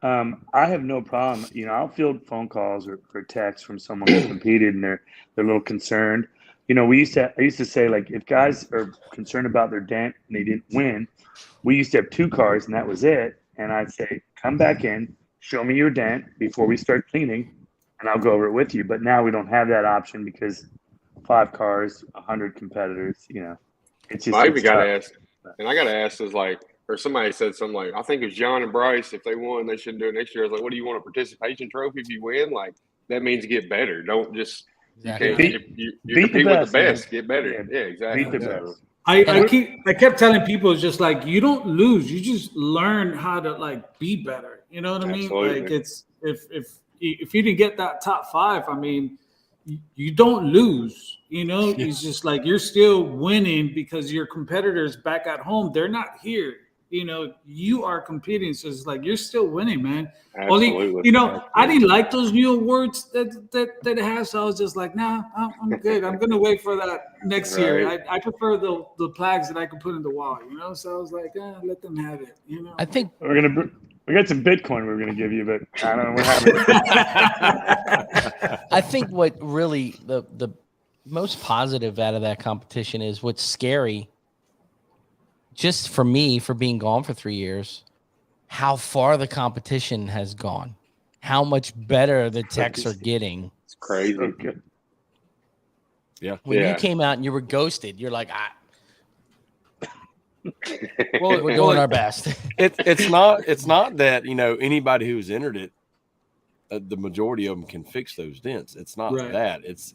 I have no problem. I'll field phone calls or texts from someone who competed and they're a little concerned. I used to say, like, if guys are concerned about their dent and they didn't win, we used to have 2 cars and that was it. And I'd say, come back in, show me your dent before we start cleaning, and I'll go over it with you. But now we don't have that option because 5 cars, 100 competitors, it's just. I got to ask, and I got to ask, is like, or somebody said something like, I think it was John and Bryce, if they won, they shouldn't do it next year. I was like, what do you want, a participation trophy if you win? Like, that means get better. Don't just, you compete with the best, get better. Yeah, exactly. Beat the best. I kept telling people, it's just like, you don't lose, you just learn how to, like, be better. You know what I mean? Absolutely. Like, it's if you didn't get that top 5, I mean, you don't lose. It's just like, you're still winning because your competitors back at home, they're not here. You are competing, so it's like, you're still winning, man. Absolutely. Only, I didn't like those new awards that it has, so I was just like, nah, I'm good. I'm gonna wait for that next year. I prefer the plaques that I can put in the wall, So I was like, let them have it, I think we got some Bitcoin we're gonna give you, but I don't know what happened. I think what really the most positive out of that competition is what's scary. Just for me, for being gone for 3 years, how far the competition has gone, how much better the techs are getting. It's crazy. Okay. Yeah. When you came out and you were ghosted, you're like, well, we're doing our best. It's not that, anybody who's entered it, the majority of them can fix those dents. It's not that. It's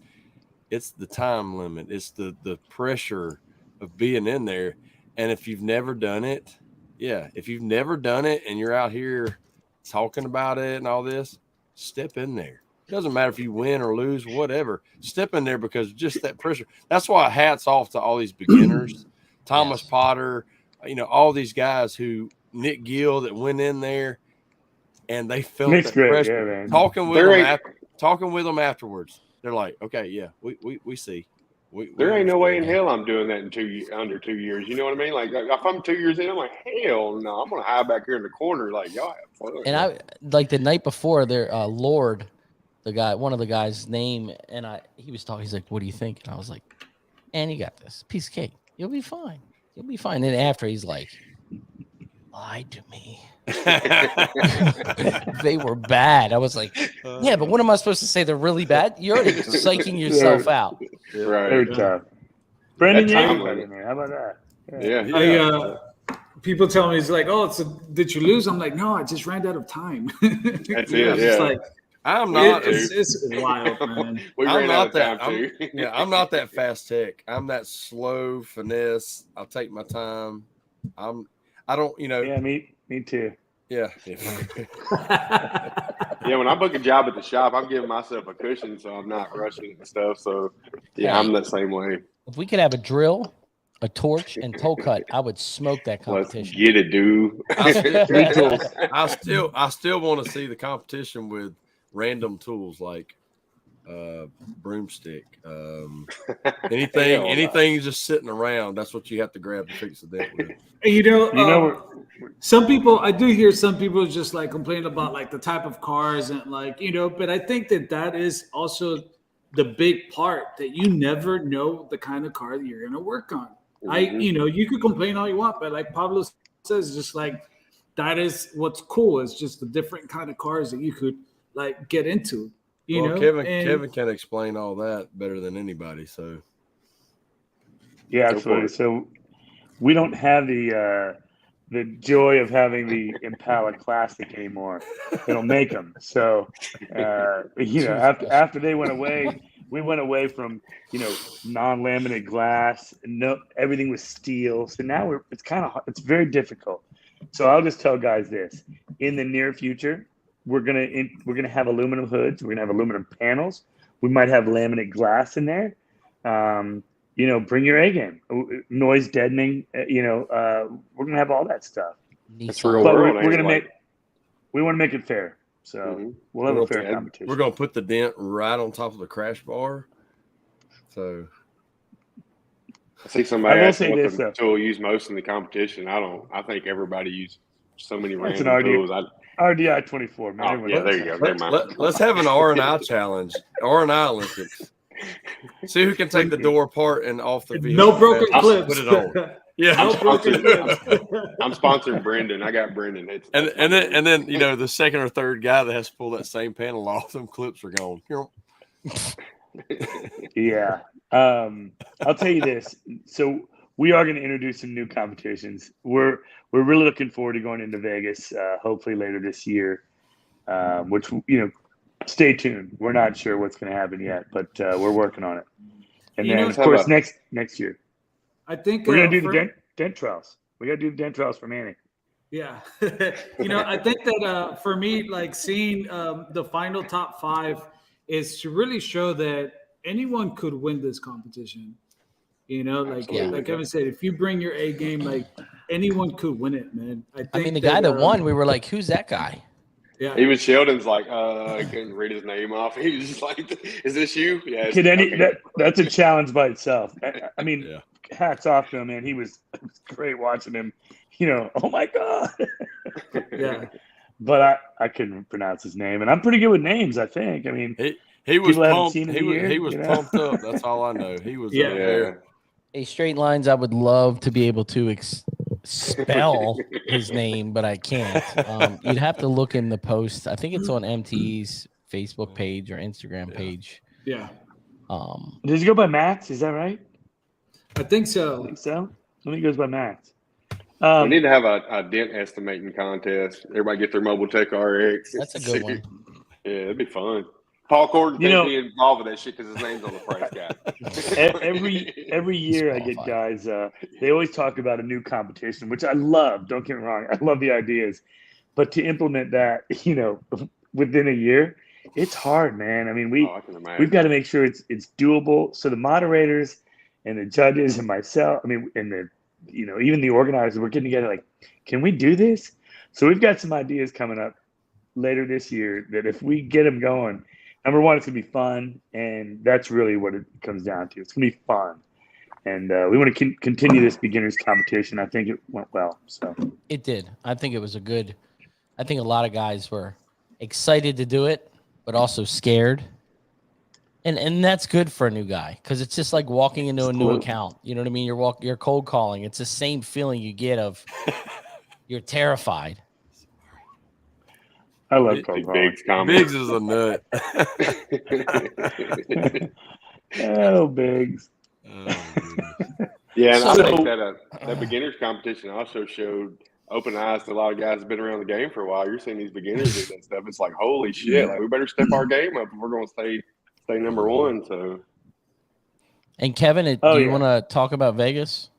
It's the time limit. It's the pressure of being in there. And if you've never done it, if you've never done it and you're out here talking about it and all this, step in there. It doesn't matter if you win or lose, whatever. Step in there because just that pressure. That's why hats off to all these beginners, Thomas Potter, all these guys Nick Gill that went in there and they felt Nick's that great, pressure. yeah, man. Talking with them afterwards. They're like, okay, yeah, we see. There ain't no way in hell I'm doing that in under 2 years. You know what I mean? Like if I'm 2 years in, I'm like, hell no, I'm gonna hide back here in the corner. Like y'all have fun. And I like the night before there, Lord, one of the guys' name, and he was talking. He's like, "What do you think?" And I was like, "And you got this piece of cake. You'll be fine. You'll be fine." And after he's like, "Lied to me." They were bad. I was like, yeah, but what am I supposed to say? They're really bad? You're already psyching yourself out. Right. Very tough. Brendan, how about that? Yeah. People tell me, it's like, oh, did you lose? I'm like, no, I just ran out of time. That's it. It's like, I'm not. It's wild, man. I'm not that. I'm not that fast tech. I'm that slow finesse. I'll take my time. I don't. Yeah, me too. Yeah. Yeah, when I book a job at the shop, I'm giving myself a cushion so I'm not rushing and stuff. So, I'm the same way. If we could have a drill, a torch, and toe cut, I would smoke that competition. Let's get it, dude. I still want to see the competition with random tools like broomstick, anything just sitting around. That's what you have to grab to fix the dent with. Some people, I do hear some people just like complain about like the type of cars and like, but I think that is also the big part that you never know the kind of car that you're going to work on. Mm-hmm. You could complain all you want, but like Pablo says, just like that is what's cool. It's just the different kind of cars that you could like get into. Kevin can explain all that better than anybody. So, yeah, absolutely. So we don't have the joy of having the Impala Classic anymore. They don't make them. So, after they went away, we went away from non-laminate glass. Everything was steel. So now it's very difficult. So I'll just tell guys this: in the near future, we're gonna have aluminum hoods. We're gonna have aluminum panels. We might have laminate glass in there. Bring your A game. Noise deadening. We're gonna have all that stuff. That's real but world. We want to make it fair. So we'll have a fair competition. We're gonna put the dent right on top of the crash bar. So I see somebody asking what the tool use most in the competition. I think everybody uses so many random tools. RDI 24. Man. There you go. Let's have an R&I challenge. R&I Olympics. See who can take the door apart and off the vehicle. No broken clips. Put it on. Yeah, no broken clips. I'm sponsoring Brendan. I got Brendan. And then the second or third guy that has to pull that same panel off, them clips are gone. Yeah. I'll tell you this. So we are going to introduce some new competitions. We're really looking forward to going into Vegas, hopefully later this year, which, stay tuned. We're not sure what's going to happen yet, but we're working on it. And then, of course, next year, I think we're going to do the dent trials. We got to do the dent trials for Manny. Yeah. I think that for me, like seeing the final top 5 is to really show that anyone could win this competition. Like Kevin said, if you bring your A game, like anyone could win it, man. I mean, the guy that won, we were like, who's that guy? Yeah. Even Sheldon's like, I couldn't read his name off. He was just like, is this you? Yeah. That's a challenge by itself. I mean, hats off to him, man. It was great watching him. Oh my God. Yeah. But I couldn't pronounce his name, and I'm pretty good with names. I think. I mean, he was pumped. He was pumped up. That's all I know. He was up there. Hey, straight lines. I would love to be able to spell his name, but I can't. You'd have to look in the post. I think it's on MT's Facebook page or Instagram page. Yeah. Does he go by Max? Is that right? I think so. I think he goes by Max. We need to have a dent estimating contest. Everybody get their Mobile Tech RX. That's a good one. Yeah, it'd be fun. Paul Gordon You can't know- be involved with that shit because his name's on the price guide. every year I get guys. They always talk about a new competition, which I love. Don't get me wrong, I love the ideas, but to implement that, within a year, it's hard, man. I mean, I can imagine. we've got to make sure it's doable. So the moderators and the judges and myself, and the even the organizers, we're getting together like, can we do this? So we've got some ideas coming up later this year that if we get them going, number one, it's gonna be fun, and that's really what it comes down to. It's gonna be fun, and we want to continue this beginners competition. I think it went well. So It did. I think it was a good. I think a lot of guys were excited to do it, but also scared. And that's good for a new guy because it's just like walking into a new account. You know what I mean? You're cold calling. It's the same feeling you get of you're terrified. I love cold calling. Biggs is a nut. Oh, Biggs. Yeah, and I So- think that beginners competition also showed open eyes to a lot of guys who've been around the game for a while. You're seeing these beginners do that stuff. It's like, holy shit, like we better step our game up if we're going to stay number one. So, And Kevin, do you yeah. want to talk about Vegas?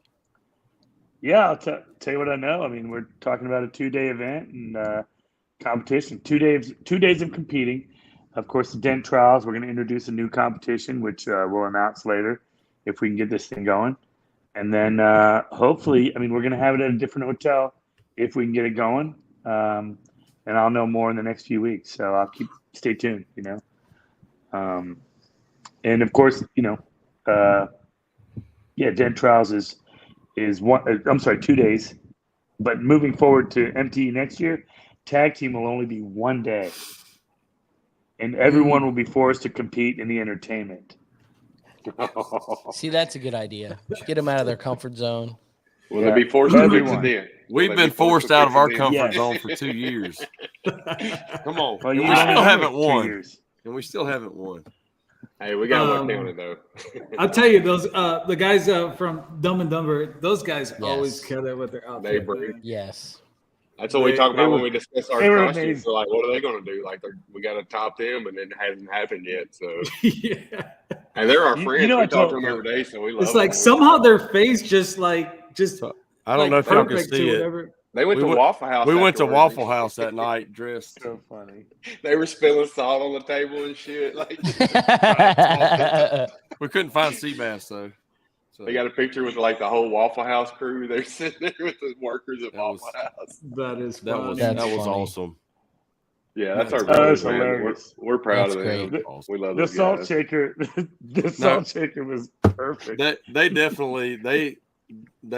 Yeah, I'll tell you what I know. I mean, we're talking about a 2-day event and competition. 2 days of competing. Of course, the Dent Trials. We're going to introduce a new competition, which we'll announce later if we can get this thing going. And then hopefully, we're going to have it at a different hotel if we can get it going. And I'll know more in the next few weeks. So I'll stay tuned. And of course, Dent Trials is 2 days, but moving forward to MTE next year, tag team will only be 1 day, and everyone will be forced to compete in the entertainment. See, that's a good idea. Get them out of their comfort zone. will they be forced to fix everyone. it then? We've been forced out of our comfort zone for 2 years. Come on. Well, And you we only still done haven't it 2 won. years. And we still haven't won. Hey, we got one counted though. I'll tell you, those the guys from Dumb and Dumber, those guys Yes. always kill it with their They outfit. bring- man. Yes. That's what we talk They about were- when we discuss our they were costumes. amazing. So, like, what are they going to do? Like, we got to top them, and it hasn't happened yet. So, Yeah. and they're our You friends. know, we I talk to told- them every day, so we love It's them. like somehow their face just I don't know if y'all can perfect see to it. whatever. They went We to went- Waffle House. We went to afterwards. Waffle House that night dressed. So funny. They were spilling salt on the table and shit. Like, We couldn't find sea bass though. So they got a picture with like the whole Waffle House crew. They're sitting there with the workers at That Waffle was- House. That is that funny. was That's that was funny. awesome. Yeah, that's our Oh, that's brothers, man. hilarious. We're proud That's of great. them. Awesome. We love The those salt guys. shaker, shaker was perfect. They definitely they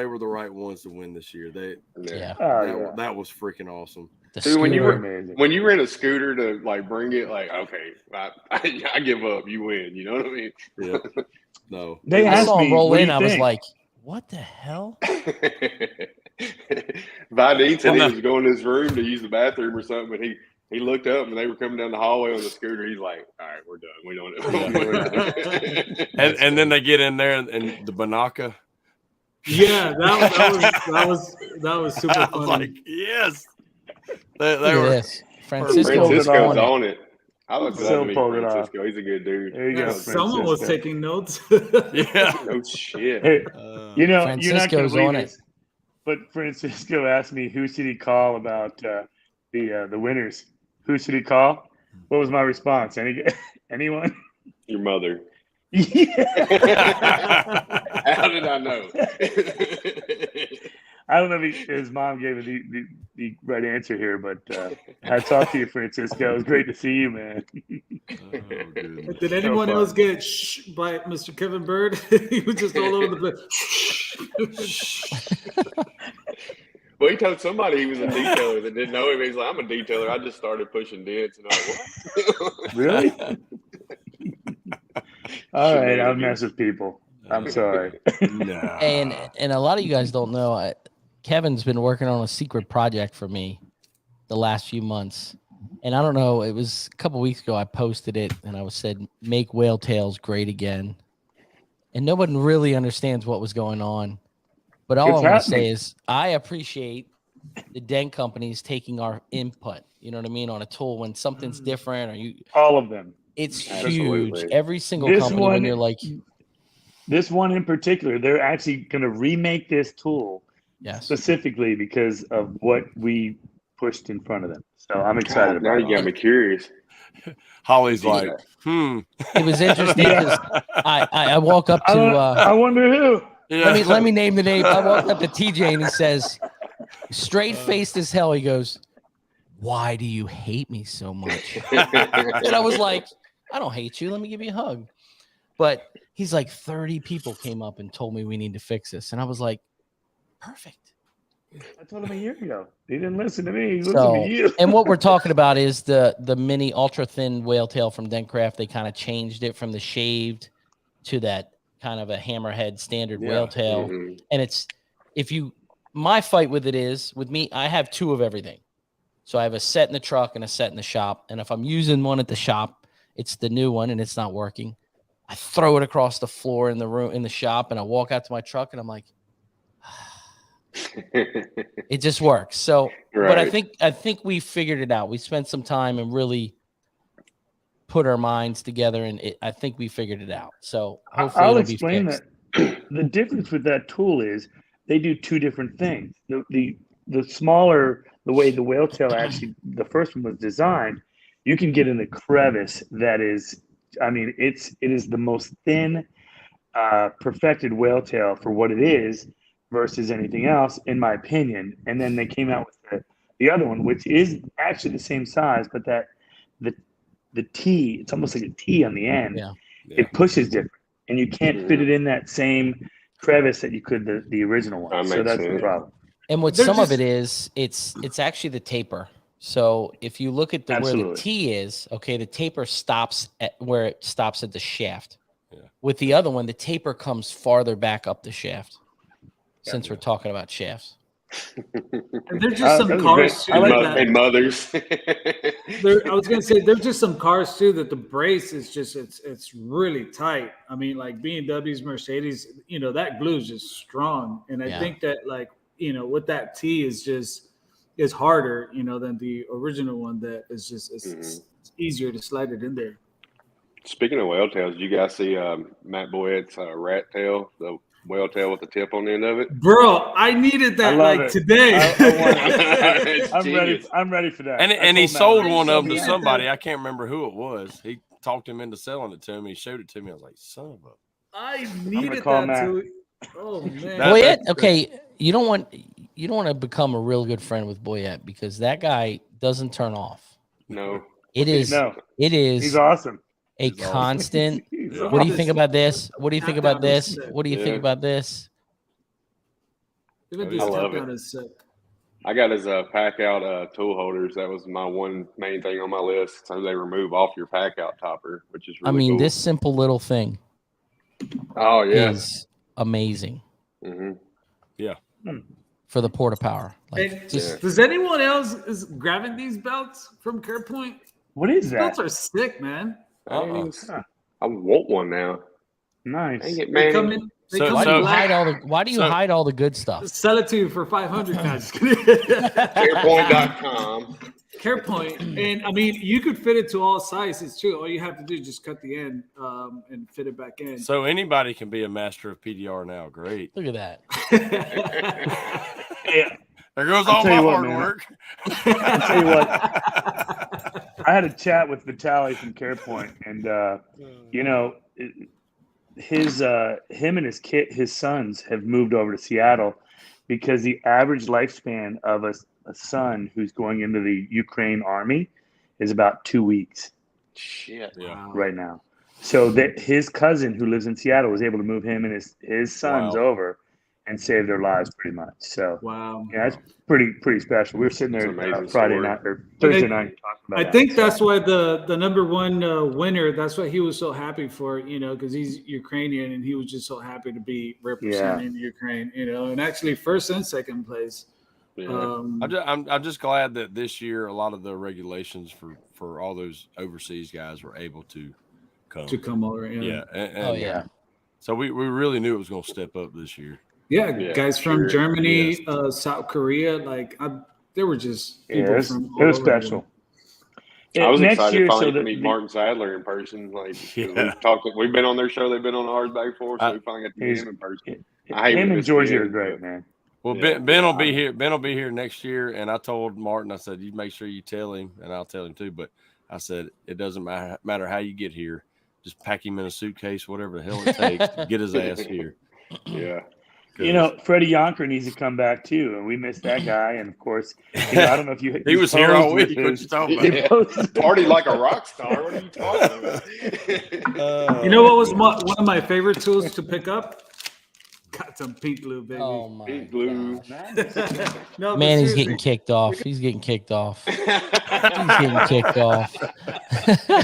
were the right ones to win this year. Yeah. Oh, That was freaking awesome. The Dude, when you They were scooter. amazing. When you rent a scooter to like bring it, like, okay, I give up. You win. You know what I mean? Yeah. No. They I asked saw him me, roll what do in. you I was think? like, what the hell? Vidine said Oh, no. he was going to his room to use the bathroom or something, but he looked up and they were coming down the hallway on the scooter. He's like, all right, we're done. We don't And then they get in there and the Banaka. Yeah, that was super I funny. was like, yes. They Look at were this. Francisco pulled it was Francisco's on it. on it. I would So love to meet pulled it off. Francisco. He's a good dude. There you go, Someone was Francisco. taking notes. yeah. Oh shit. Hey, you're not going to Francisco's believe on this, but Francisco asked me who should he call about the winners. Who should he call? What was my response? Anyone? Your mother. Yeah. How did I know? I don't know if his mom gave it the right answer here, but hats off to you, Francisco. It was great to see you, man. Oh, goodness. Did anyone fun. else get by Mr. Kevin Bird? He was just all over the place. Well, he told somebody he was a detailer that didn't know him. He's like, I'm a detailer. I just started pushing dents. And I'm like, what? Really? All right, I'll mess with people. I'm sorry. Nah. And a lot of you guys don't know, Kevin's been working on a secret project for me the last few months. And I don't know, it was a couple weeks ago I posted it and I said, make whale tails great again. And no one really understands what was going on. But all It's I want to happening. say is I appreciate the dent companies taking our input, you know what I mean, on a tool when something's different or you All of them. It's huge. Absolutely. Every single This company, one- when you're like, This one in particular, they're actually going to remake this tool yes. specifically because of what we pushed in front of them. So I'm excited God, now about you it. got me curious. Holly's Yeah. like, It was interesting because I walk up I, to I wonder who. let me name the name. I walked up to TJ and he says, straight faced as hell, he goes, "Why do you hate me so much?" And I was like, "I don't hate you. Let me give you a hug." But he's like, 30 people came up and told me we need to fix this. And I was like, perfect. I told him a year ago. He didn't listen to me. He listened So, to you. and what we're talking about is the mini ultra thin whale tail from Dentcraft. They kind of changed it from the shaved to that kind of a hammerhead standard whale tail. Mhm. And my fight with it is, with me, I have 2 of everything. So I have a set in the truck and a set in the shop. And if I'm using one at the shop, it's the new one and it's not working, I throw it across the floor in the room, in the shop, and I walk out to my truck and I'm like, it just works. So, but I think we figured it out. We spent some time and really put our minds together, and I think we figured it out. So hopefully I'll it'll be explain fixed. that. The difference with that tool is they do 2 different things. The smaller, the way the whale tail actually, the first one was designed, you can get in the crevice that is, I mean, it is the most thin, perfected whale tail for what it is versus anything else, in my opinion. And then they came out with the other one, which is actually the same size, but that the T, it's almost like a T on the end. Yeah. It pushes different, and you can't fit it in that same crevice that you could the original one. That So makes that's the sense. problem. And what They're some of just- it is, it's actually the taper. So if you look at where the Absolutely. T is, okay, the taper stops at where it stops at the shaft. Yeah. With the other one, the taper comes farther back up the shaft. Since we're talking about shafts, And there's just some that was cars great. too. I like that- And mothers. I was gonna say there's just some cars too that the brace is just it's really tight. I mean, like BMWs, Mercedes, that glue is just strong, and I Yeah. think that with that T is harder, than the original one. That is just it's easier to slide it in there. Speaking of whale tails, did you guys see Matt Boyett's rat tail, the whale tail with the tip on the end of it? Bro, I needed that I love like it. today. I want it. It's I'm ready. genius. I'm ready for that. and I he told Matt, sold like, one show of them me to that. somebody. I can't remember who it was. He talked him into selling it to me. He showed it to me. I was like, son of a. I needed call that Matt. to. Oh man. Boyette. Okay, you don't want to become a real good friend with Boyette because that guy doesn't turn off. No. It is. No, It is he's awesome. a He's awesome. constant. He's Yeah. What do you awesome. think about this? What do you think about Tap-down is this? sick. What do you think Yeah. about this? Even I this love tap down it. is sick. I got his pack out tool holders. That was my one main thing on my list. So they remove off your pack out topper, which is really I mean, cool. this simple little thing Oh yeah. is amazing Mhm. for the porta power. Like, Hey, just Does anyone else is grabbing these belts from CarePoint? What is These that? belts are sick, man. I Huh. want one now. Nice. Dang it, They man. come in. They So- come why in do you black. hide all the? Why do you So- hide all the good stuff? Sell it to you for 500. No, just kidding. Carepoint.com. CarePoint, and I mean, you could fit it to all sizes too. All you have to do is just cut the end and fit it back in. So anybody can be a master of PDR now. Great. Look at that. Hey, There goes I'll all tell my you what, hard man. work. I'll tell you what. I had a chat with Vitaly from CarePoint, and him and his sons have moved over to Seattle because the average lifespan of a son who's going into the Ukraine army is about 2 weeks Shit. Yeah. right now. So that his cousin who lives in Seattle was able to move him and his sons Wow. over and save their lives pretty much. So Wow. yeah, it's pretty special. We were sitting there It's an amazing Friday story. night or Thursday night talking about I that. think So, that's why the number one winner. That's why he was so happy for, because he's Ukrainian and he was just so happy to be representing Ukraine. And actually first and second place. Yeah. I'm just glad that this year a lot of the regulations for all those overseas guys were able to come. over. Yeah. And, Oh yeah. So we really knew it was going to step up this year. Yeah, Yeah, guys from sure. Germany, South Korea, there were just people yeah, from it all was over the special. world. I was next excited year, finally so to meet Martin Sadler in person. Like 'cause Yeah. we've been on their show, they've been on ours back and forth, so we finally got to meet him in person. I hate him we and missed Georgie are again, great, but- man. Well, Yeah. Ben will be here. Ben will be here next year, and I told Martin, I said, "You make sure you tell him, and I'll tell him too." But I said, it doesn't matter how you get here, just pack him in a suitcase, whatever the hell it takes to get his ass here. Yeah. You know, Freddie Yonker needs to come back too, and we missed that guy. And of course, I don't know if you he was here all posed week. with What his- you talking he about? posed- Party like a rock star. What are you talking about? You know what was one of my favorite tools to pick up? Got some pink glue, baby. Oh my Pink glue. God. No, but Man, he's seriously. getting kicked off. He's getting kicked off. He's getting kicked off.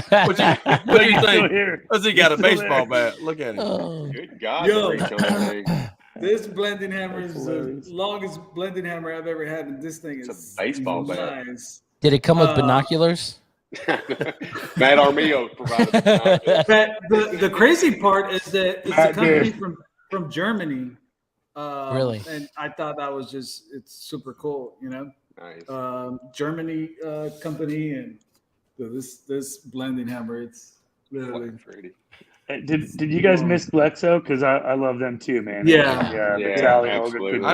What do you He's still think? here. What's he got? A He's still baseball there. bat. Look at him. Oh. Good God. Yo. the reach on that thing. This blending hammer is the hilarious. longest blending hammer I've ever had, and this thing It's a is baseball bat. nice. Did it come with binoculars? Matt Armillo provided the binoculars. But the crazy part is that it's a Not company good. from Germany. Really? And I thought that was it's super cool, you know. Nice. Germany company, and this blending hammer, it's literally. Fucking pretty. Did you guys miss Blexo? Because I love them too, man. Yeah. Yeah, Vitaly, absolutely.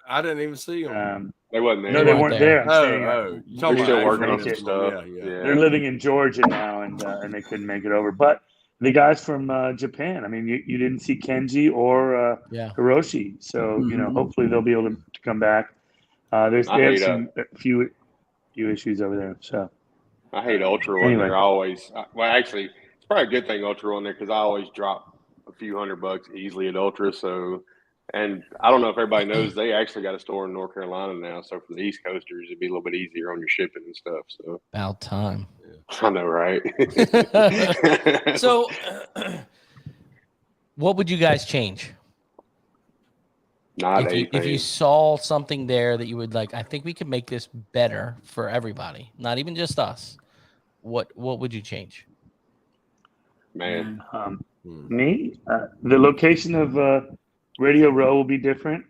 I didn't even see him. They wasn't there. No, They they weren't weren't there. there. I'm saying, You They're talking still about working on actual some people. stuff. Yeah. they're living in Georgia now, and they couldn't make it over. But the guys from Japan, I mean, you didn't see Kenji or Yeah. Hiroshi, so hopefully they'll be able to come back. They I have hate some few issues over there. So I hate Ultra on Anyway. there. I always, well, actually, it's probably a good thing Ultra on there because I always drop a few $100 easily at Ultra. So, and I don't know if everybody knows they actually got a store in North Carolina now. So for the East Coasters, it'd be a little bit easier on your shipping and stuff. So About time. I know, right? So, what would you guys change not if you anything. saw something there that you would like? I think we could make this better for everybody, not even just us. What would you change? Man, me, the location of Radio Row will be different.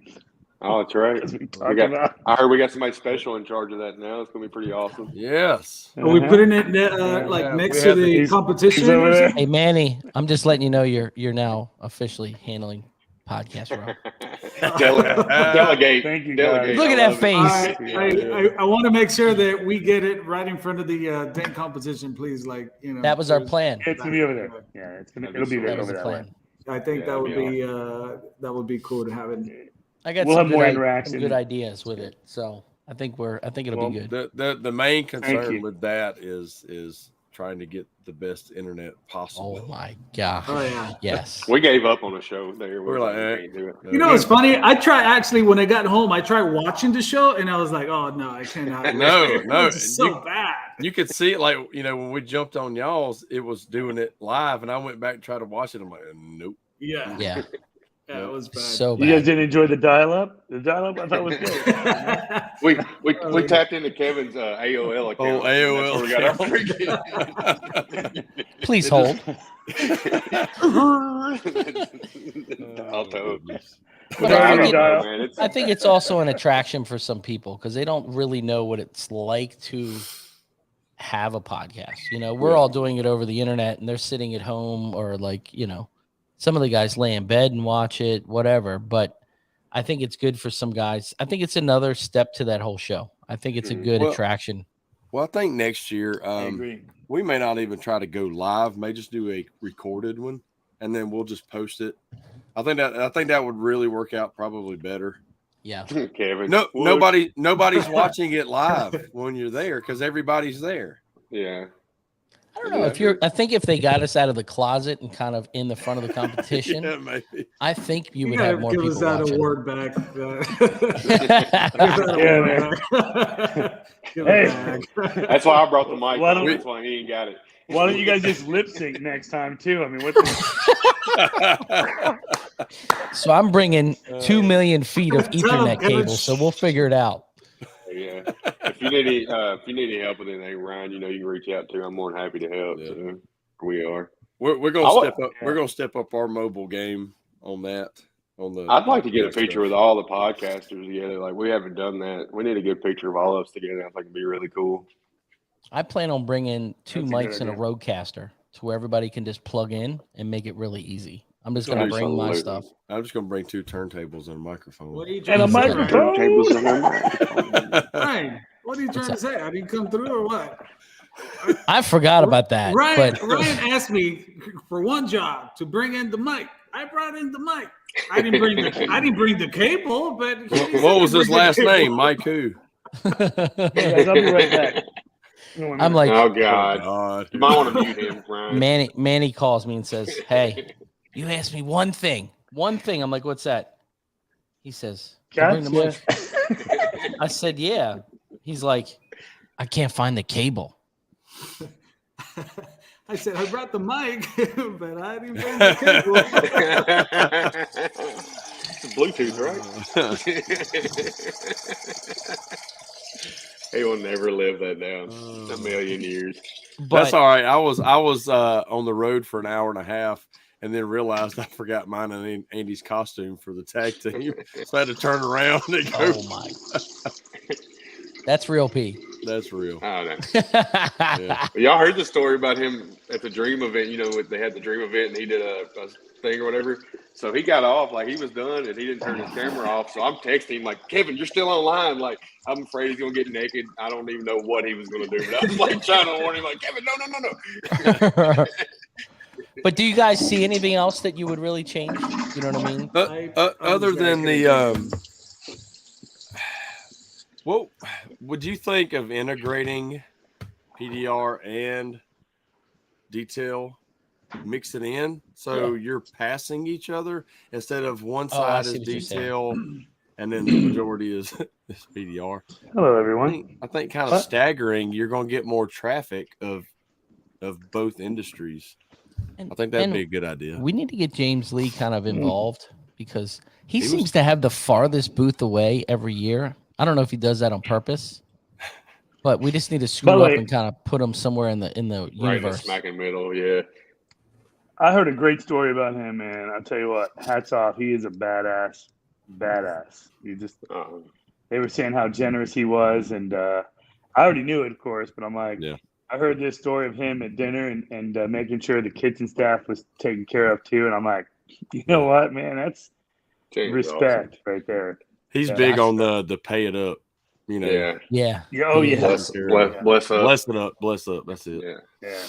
oh, that's right. As we talked about. I heard we got somebody special in charge of that now. It's gonna be pretty awesome. Yes. Are we Uh-huh. putting it like Yeah, next we to have the He's competition? over or there. something? Hey Manny, I'm just letting you know you're now officially handling podcast row. Delegate. Thank you, Delegate. guys. Look at I that love face. I want to make sure that we get it right in front of the dent competition, please. Like That was our there's- plan. It's gonna be over there. Yeah, it'll be That there was over the that way. plan. I think Yeah, that would be cool to have it. I got We'll some have more good, interaction. some good ideas with it, so I think it'll be good. The main Thank concern you. with that is trying to get the best internet possible. Oh my gosh! Oh yeah. Yes. We gave up on the show there. We're like, we can't do it. You know, it's funny. I tried actually when I got home. I tried watching the show, and I was like, "Oh no, I cannot." No, it's so bad. You could see it like when we jumped on y'all's, it was doing it live, and I went back and tried to watch it. I'm like, nope. Yeah, Yeah. it was bad. So You guys bad. didn't enjoy the dial-up? The dial-up I thought was good. We tapped into Kevin's AOL account. Oh, AOL That's where we got our freaking Please hold. Alto. But I think, dial. Man, it's, I think it's also an attraction for some people because they don't really know what it's like to have a podcast. We're all doing it over the internet, and they're sitting at home or some of the guys lay in bed and watch it, whatever. But I think it's good for some guys. I think it's another step to that whole show. I think it's a good Well, attraction. Well, I think next year I agree. we may not even try to go live. May just do a recorded one, and then we'll just post it. I think that would really work out probably better. Yeah. Kevin. No, Wood. nobody's watching it live when you're there because everybody's there. Yeah. I don't know I think if they got us out of the closet and kind of in the front of the competition, Yeah, maybe. I think you would gotta have more give people us that watching. award back. Give Hey. it back. That's why I brought the mic. Why don't That's why he ain't got it. Why don't you guys just lip sync next time too? I mean, what's So I'm bringing 2 million feet of Ethernet cable, so we'll figure it out. Yeah. If you need any help with anything, Ryan, you can reach out to. I'm more than happy to help. Yeah. So we are. We're gonna step up. We're gonna step up our mobile game on that. I'd like to get a picture with all the podcasters together. Like we haven't done that. We need a good picture of all of us together. I think it'd be really cool. I plan on bringing two That's a good mics and a idea. Rodecaster to where everybody can just plug in and make it really easy. I'm just gonna Absolutely. bring my stuff. I'm just gonna bring 2 turntables and a microphone. What are you And trying a to say, microphone. Turntables and a microphone. Ryan? What are you trying to say? I didn't come through or what? I forgot about that. Ryan but asked me for one job to bring in the mic. I brought in the mic. I didn't bring the cable, but What was his last name? Mike who? Hey guys, I'll be right back. I'm like, Oh God. God. You might want to mute him, Ryan. Manny calls me and says, "Hey, you asked me one thing. I'm like, "What's that?" He says, "To bring the mic." I said, "Yeah." He's like, "I can't find the cable." I said I brought the mic, but I didn't bring the cable. It's Bluetooth, right? He will never live that down. A million years. But That's all right. I was on the road for an hour and a half, and then realized I forgot mine and Andy's costume for the tag team, so I had to turn around and go. oh my, that's real P. That's real. I don't know. Yeah. Y'all heard the story about him at the Dream event. You know, they had the Dream event, and he did a thing or whatever. So he got off, like he was done, and he didn't turn his camera off. So I'm texting him like, "Kevin, you're still online." Like, I'm afraid he's gonna get naked. I don't even know what he was gonna do, but I was like trying to warn him, like, "Kevin, no." But do you guys see anything else that you would really change? You know what I mean? Other than the what would you think of integrating PDR and detail, mix it in so you're passing each other instead of one side is detail and then the majority is PDR? Hello, everyone. I think kind of staggering, you're going to get more traffic of both industries. I think that'd be a good idea. We need to get James Lee kind of involved because he seems to have the farthest booth away every year. I don't know if he does that on purpose, but we just need to screw up and kind of put him somewhere in the universe. Right in the smack in the middle, yeah. I heard a great story about him, man. I'll tell you what, hats off. He is a badass. You just they were saying how generous he was, and I already knew it, of course, but I'm like, I heard this story of him at dinner and making sure the kitchen staff was taken care of too, and I'm like, you know what, man, that's respect right there. He's big on the pay it up, you know. Yeah. Oh yeah. Bless up. Bless up. That's it. Yeah.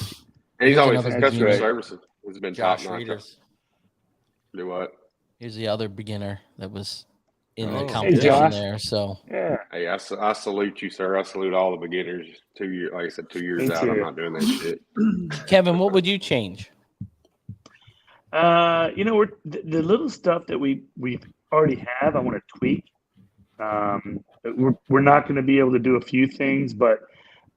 And he's always his another customer beginner. services has been top Josh notch. Readers. Do what? Here's the other beginner that was in the Hey, competition Josh. there. So Yeah. Hey, I salute you, sir. I salute all the beginners. 2 years, like I said, 2 years Me out. too. I'm not doing that shit. Kevin, what would you change? You know, the little stuff that we already have, I want to tweak. We're not going to be able to do a few things, but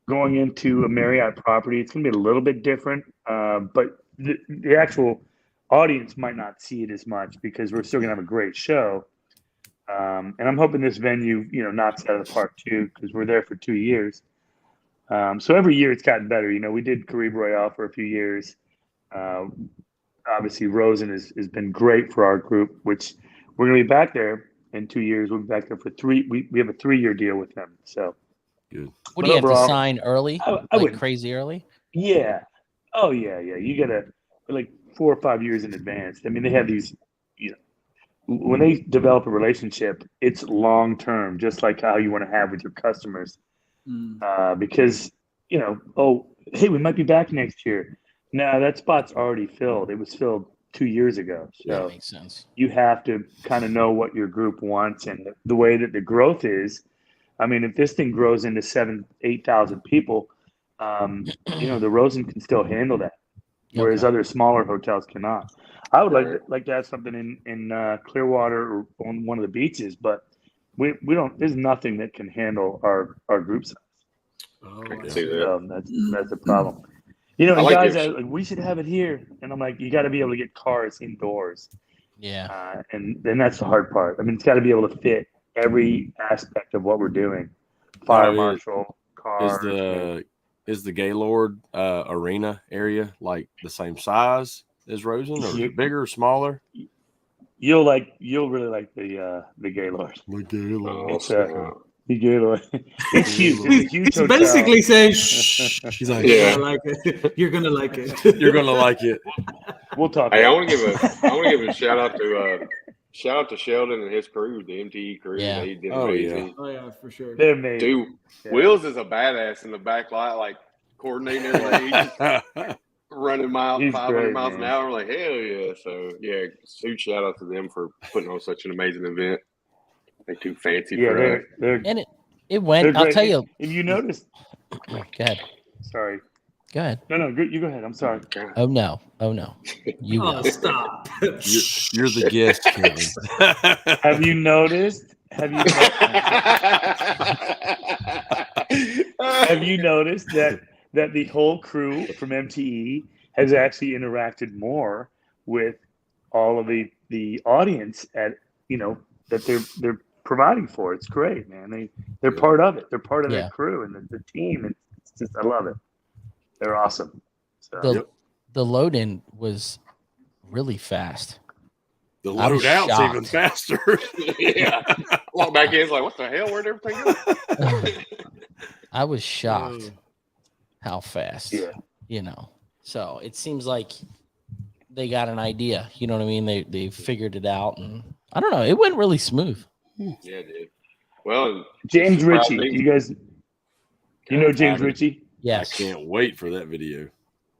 going into a Marriott property, it's going to be a little bit different. But the actual audience might not see it as much because we're still going to have a great show. And I'm hoping this venue, you know, knocks it out of the park too, because we're there for 2 years. So every year it's gotten better. You know, we did Caribe Royale for a few years. Obviously, Rosen has been great for our group, which we're going to be back there in 2 years. We'll be back there for 3. We have a 3-year deal with them. So good. What do you have to sign early? Crazy early? Yeah. Oh, yeah. You got to like 4 or 5 years in advance. I mean, they have these, you know, when they develop a relationship, it's long term, just like how you want to have with your customers. Because, you know, oh, hey, we might be back next year. No, that spot's already filled. It was filled 2 years ago. So That makes sense. you have to kind of know what your group wants and the way that the growth is. I mean, if this thing grows into 8,000 people, you know, the Rosen can still handle that, whereas other smaller hotels cannot. I would like to have something in Clearwater or on one of the beaches, but we don't. There's nothing that can handle our group size. Oh, I can see that. That's the problem. You know, like guys, your- like, we should have it here, and I'm like, you got to be able to get cars indoors. Yeah. And then that's the hard part. I mean, it's got to be able to fit every aspect of what we're doing. Fire marshal, car. Is the Gaylord arena area like the same size as Rosen, or is it bigger or smaller? You'll really like the Gaylord. The Gaylord. It's He gave it away. It's huge. It's a huge He's hotel. basically saying, "Shh, He's like, Yeah. you're gonna like it. you're gonna like it. We'll talk. Hey, I want to give a shout out to Sheldon and his crew, the MTE crew. Yeah. They did Oh, amazing. Oh yeah, for sure. They're amazing. Dude, Yeah. Wills is a badass in the back lot, like coordinating everything. He's just running He's 500 great, miles an man. hour. Like, hell yeah. So, yeah, huge shout out to them for putting on such an amazing event. They're too fancy Yeah, for us. they're And it they're went. I'll great. tell you. If you noticed, Go ahead. sorry. Go ahead. No, you go ahead. I'm sorry. Oh no. You Oh, go. stop. You're the guest, Kevin. Have you noticed? Have you noticed that the whole crew from MTE has actually interacted more with all of the audience at that they're providing for? It's great, man. They're part of it. They're part of that crew and the team. It's just, I love it. They're awesome. So. The load in was really fast. The I was load out's shocked. even faster. Yeah. Walk back in, it's like, what the hell? Where'd everything go? I was shocked how fast. Yeah. So it seems like they got an idea. You know what I mean? They figured it out, and I don't know. It went really smooth. Yeah, dude. Well, James Ritchie. surprising. Do you guys James Ritchie? Yes. I can't wait for that video.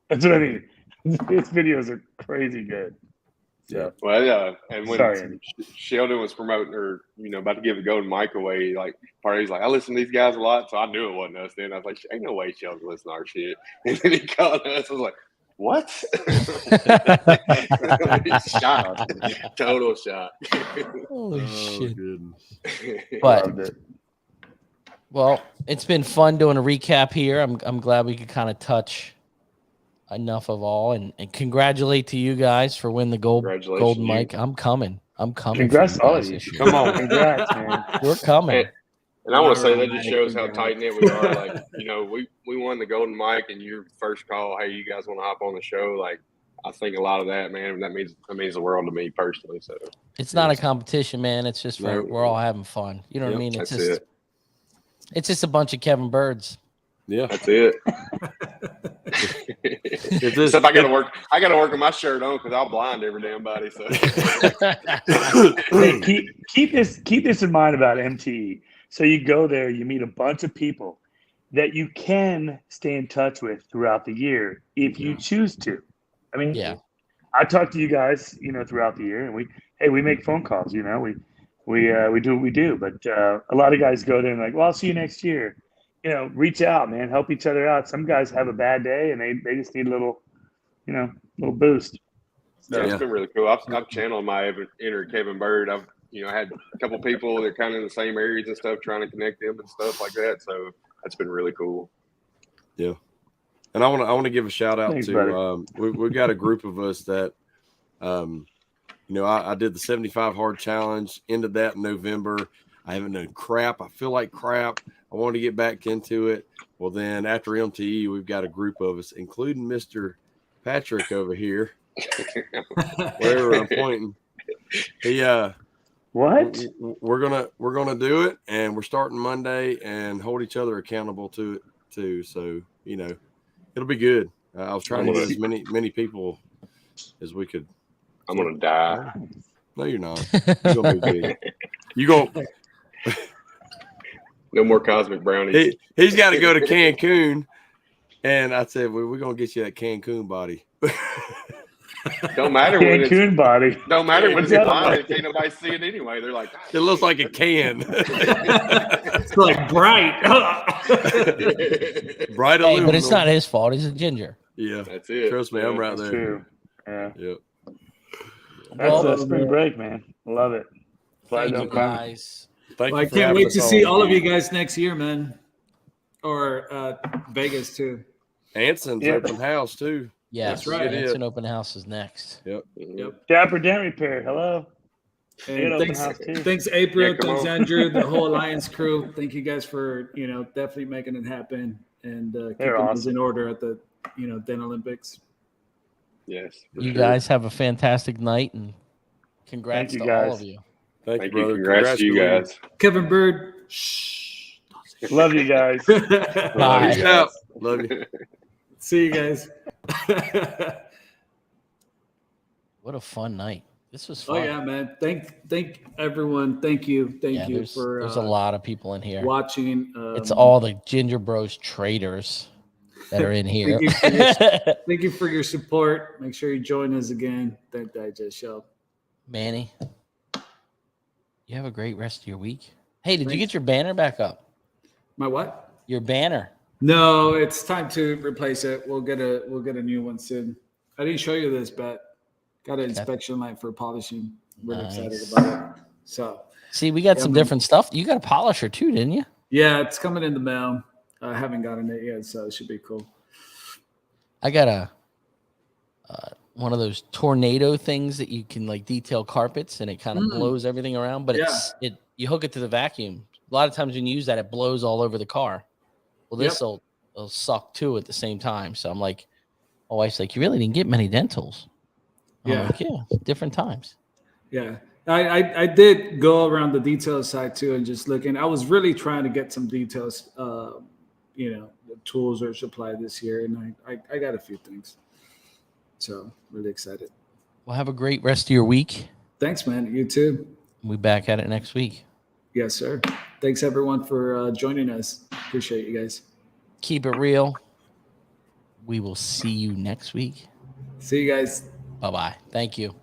That's what I mean. His videos are crazy good. Yeah. Well, and when Sorry, Andy. Sheldon was promoting or about to give the golden mic away, like he's like, I listen to these guys a lot, so I knew it wasn't us. Then I was like, ain't no way Sheldon listen to our shit. And then he called us. I was like, what? Shocked. Total shock. Holy shit. Goodness. But Loved it. well, it's been fun doing a recap here. I'm glad we could kind of touch enough of all and congratulate to you guys for winning the Congratulations, golden you. mic. I'm coming. Congrats for to all guys of you. this year. Come on. Congrats, man. We're coming. And I want to say that just shows how tight knit we are. Like, we won the golden mic, and your first call, hey, you guys want to hop on the show? Like, I think a lot of that, man. That means the world to me personally. So It's not a competition, man. It's just No. we're all having fun. You know what I mean? It's that's just it. it's just a bunch of Kevin Birds. Yeah. That's it. Except I gotta work with my shirt on because I'll blind every damn body. So Hey, keep this in mind about MTE. So you go there, you meet a bunch of people that you can stay in touch with throughout the year if you choose to. I mean, Yeah. I talk to you guys, throughout the year, and we make phone calls. We do what we do. But a lot of guys go there and like, well, I'll see you next year. Reach out, man. Help each other out. Some guys have a bad day and they just need a little boost. So, it's been really cool. I've channeled my inner Kevin Bird. I've had a couple people that are kind of in the same areas and stuff, trying to connect them and stuff like that. So that's been really cool. Yeah. And I want to give a shout out Thanks, to we've got a group of us that I did the 75 hard challenge, ended that in November. I haven't done crap. I feel like crap. I wanted to get back into it. Well, then after MTE, we've got a group of us, including Mr. Patrick over here, wherever I'm pointing. He what? we're gonna do it, and we're starting Monday and hold each other accountable to it too. So it'll be good. I was trying to get as many people as we could. I'm gonna die. No, you're not. You're gonna be good. You go. No more cosmic brownies. He's got to go to Cancun, and I said, we're gonna get you that Cancun body. Don't matter when Cancun body. Don't matter when it's Yeah. blind. Ain't nobody see it anyway. They're like, It looks like a can. It's like bright. Bright Hey, aluminum. but it's not his fault. He's a ginger. Yeah, that's it. trust me, I'm right That's there. true. Yeah. Yep. That's spring break, man. Love it. Thank you don't come. guys. Thank Well, you I for can't having wait us to on. see all of you guys next year, man. Or Vegas too. Anson's Yeah. open house too. Yes, That's right. It's an open house is next. Yep. Dapper Dent Repair. Hello. And open thanks, house, too. thanks April, Yeah, come thanks on. Andrew, the whole Alliance crew. Thank you guys for definitely making it happen and keeping They're us awesome. in order at the Dent Olympics. Yes. for You sure. guys have a fantastic night and congrats Thank to you, all guys. of you. Thank you, Thank you. brother. Congrats to you Congratulations. guys. Kevin Bird. Shh. Love you guys. Bye. Yeah. Love you. See you guys. What a fun night. This was Oh fun. yeah, man. Thank everyone. Thank you Yeah, you for there's a lot of people in here. watching. It's all the Ginger Bros traders that are in here. Thank you for your support. Make sure you join us again. Dent Digest show. Manny, you have a great rest of your week. Hey, did you Thanks. get your banner back up? My what? Your banner. No, it's time to replace it. We'll get a new one soon. I didn't show you this, but got an inspection light for polishing. Really excited Nice. about it. So See, we got Yeah, some man. different stuff. You got a polisher too, didn't you? yeah, it's coming in the mail. I haven't gotten it yet, so it should be cool. I got a one of those tornado things that you can like detail carpets, and it kind of blows everything around. But you hook it to the vacuum. A lot of times when you use that, it blows all over the car. Well, this will suck too at the same time. So I'm like, my wife's like, you really didn't get many dentals. I'm like, yeah, different times. Yeah. I did go around the details side too and just looking. I was really trying to get some details, the tools or supply this year, and I got a few things. So really excited. Well, have a great rest of your week. Thanks, man. You too. We'll be back at it next week. Yes, sir. Thanks everyone for joining us. Appreciate you guys. Keep it real. We will see you next week. See you guys. Bye-bye. Thank you.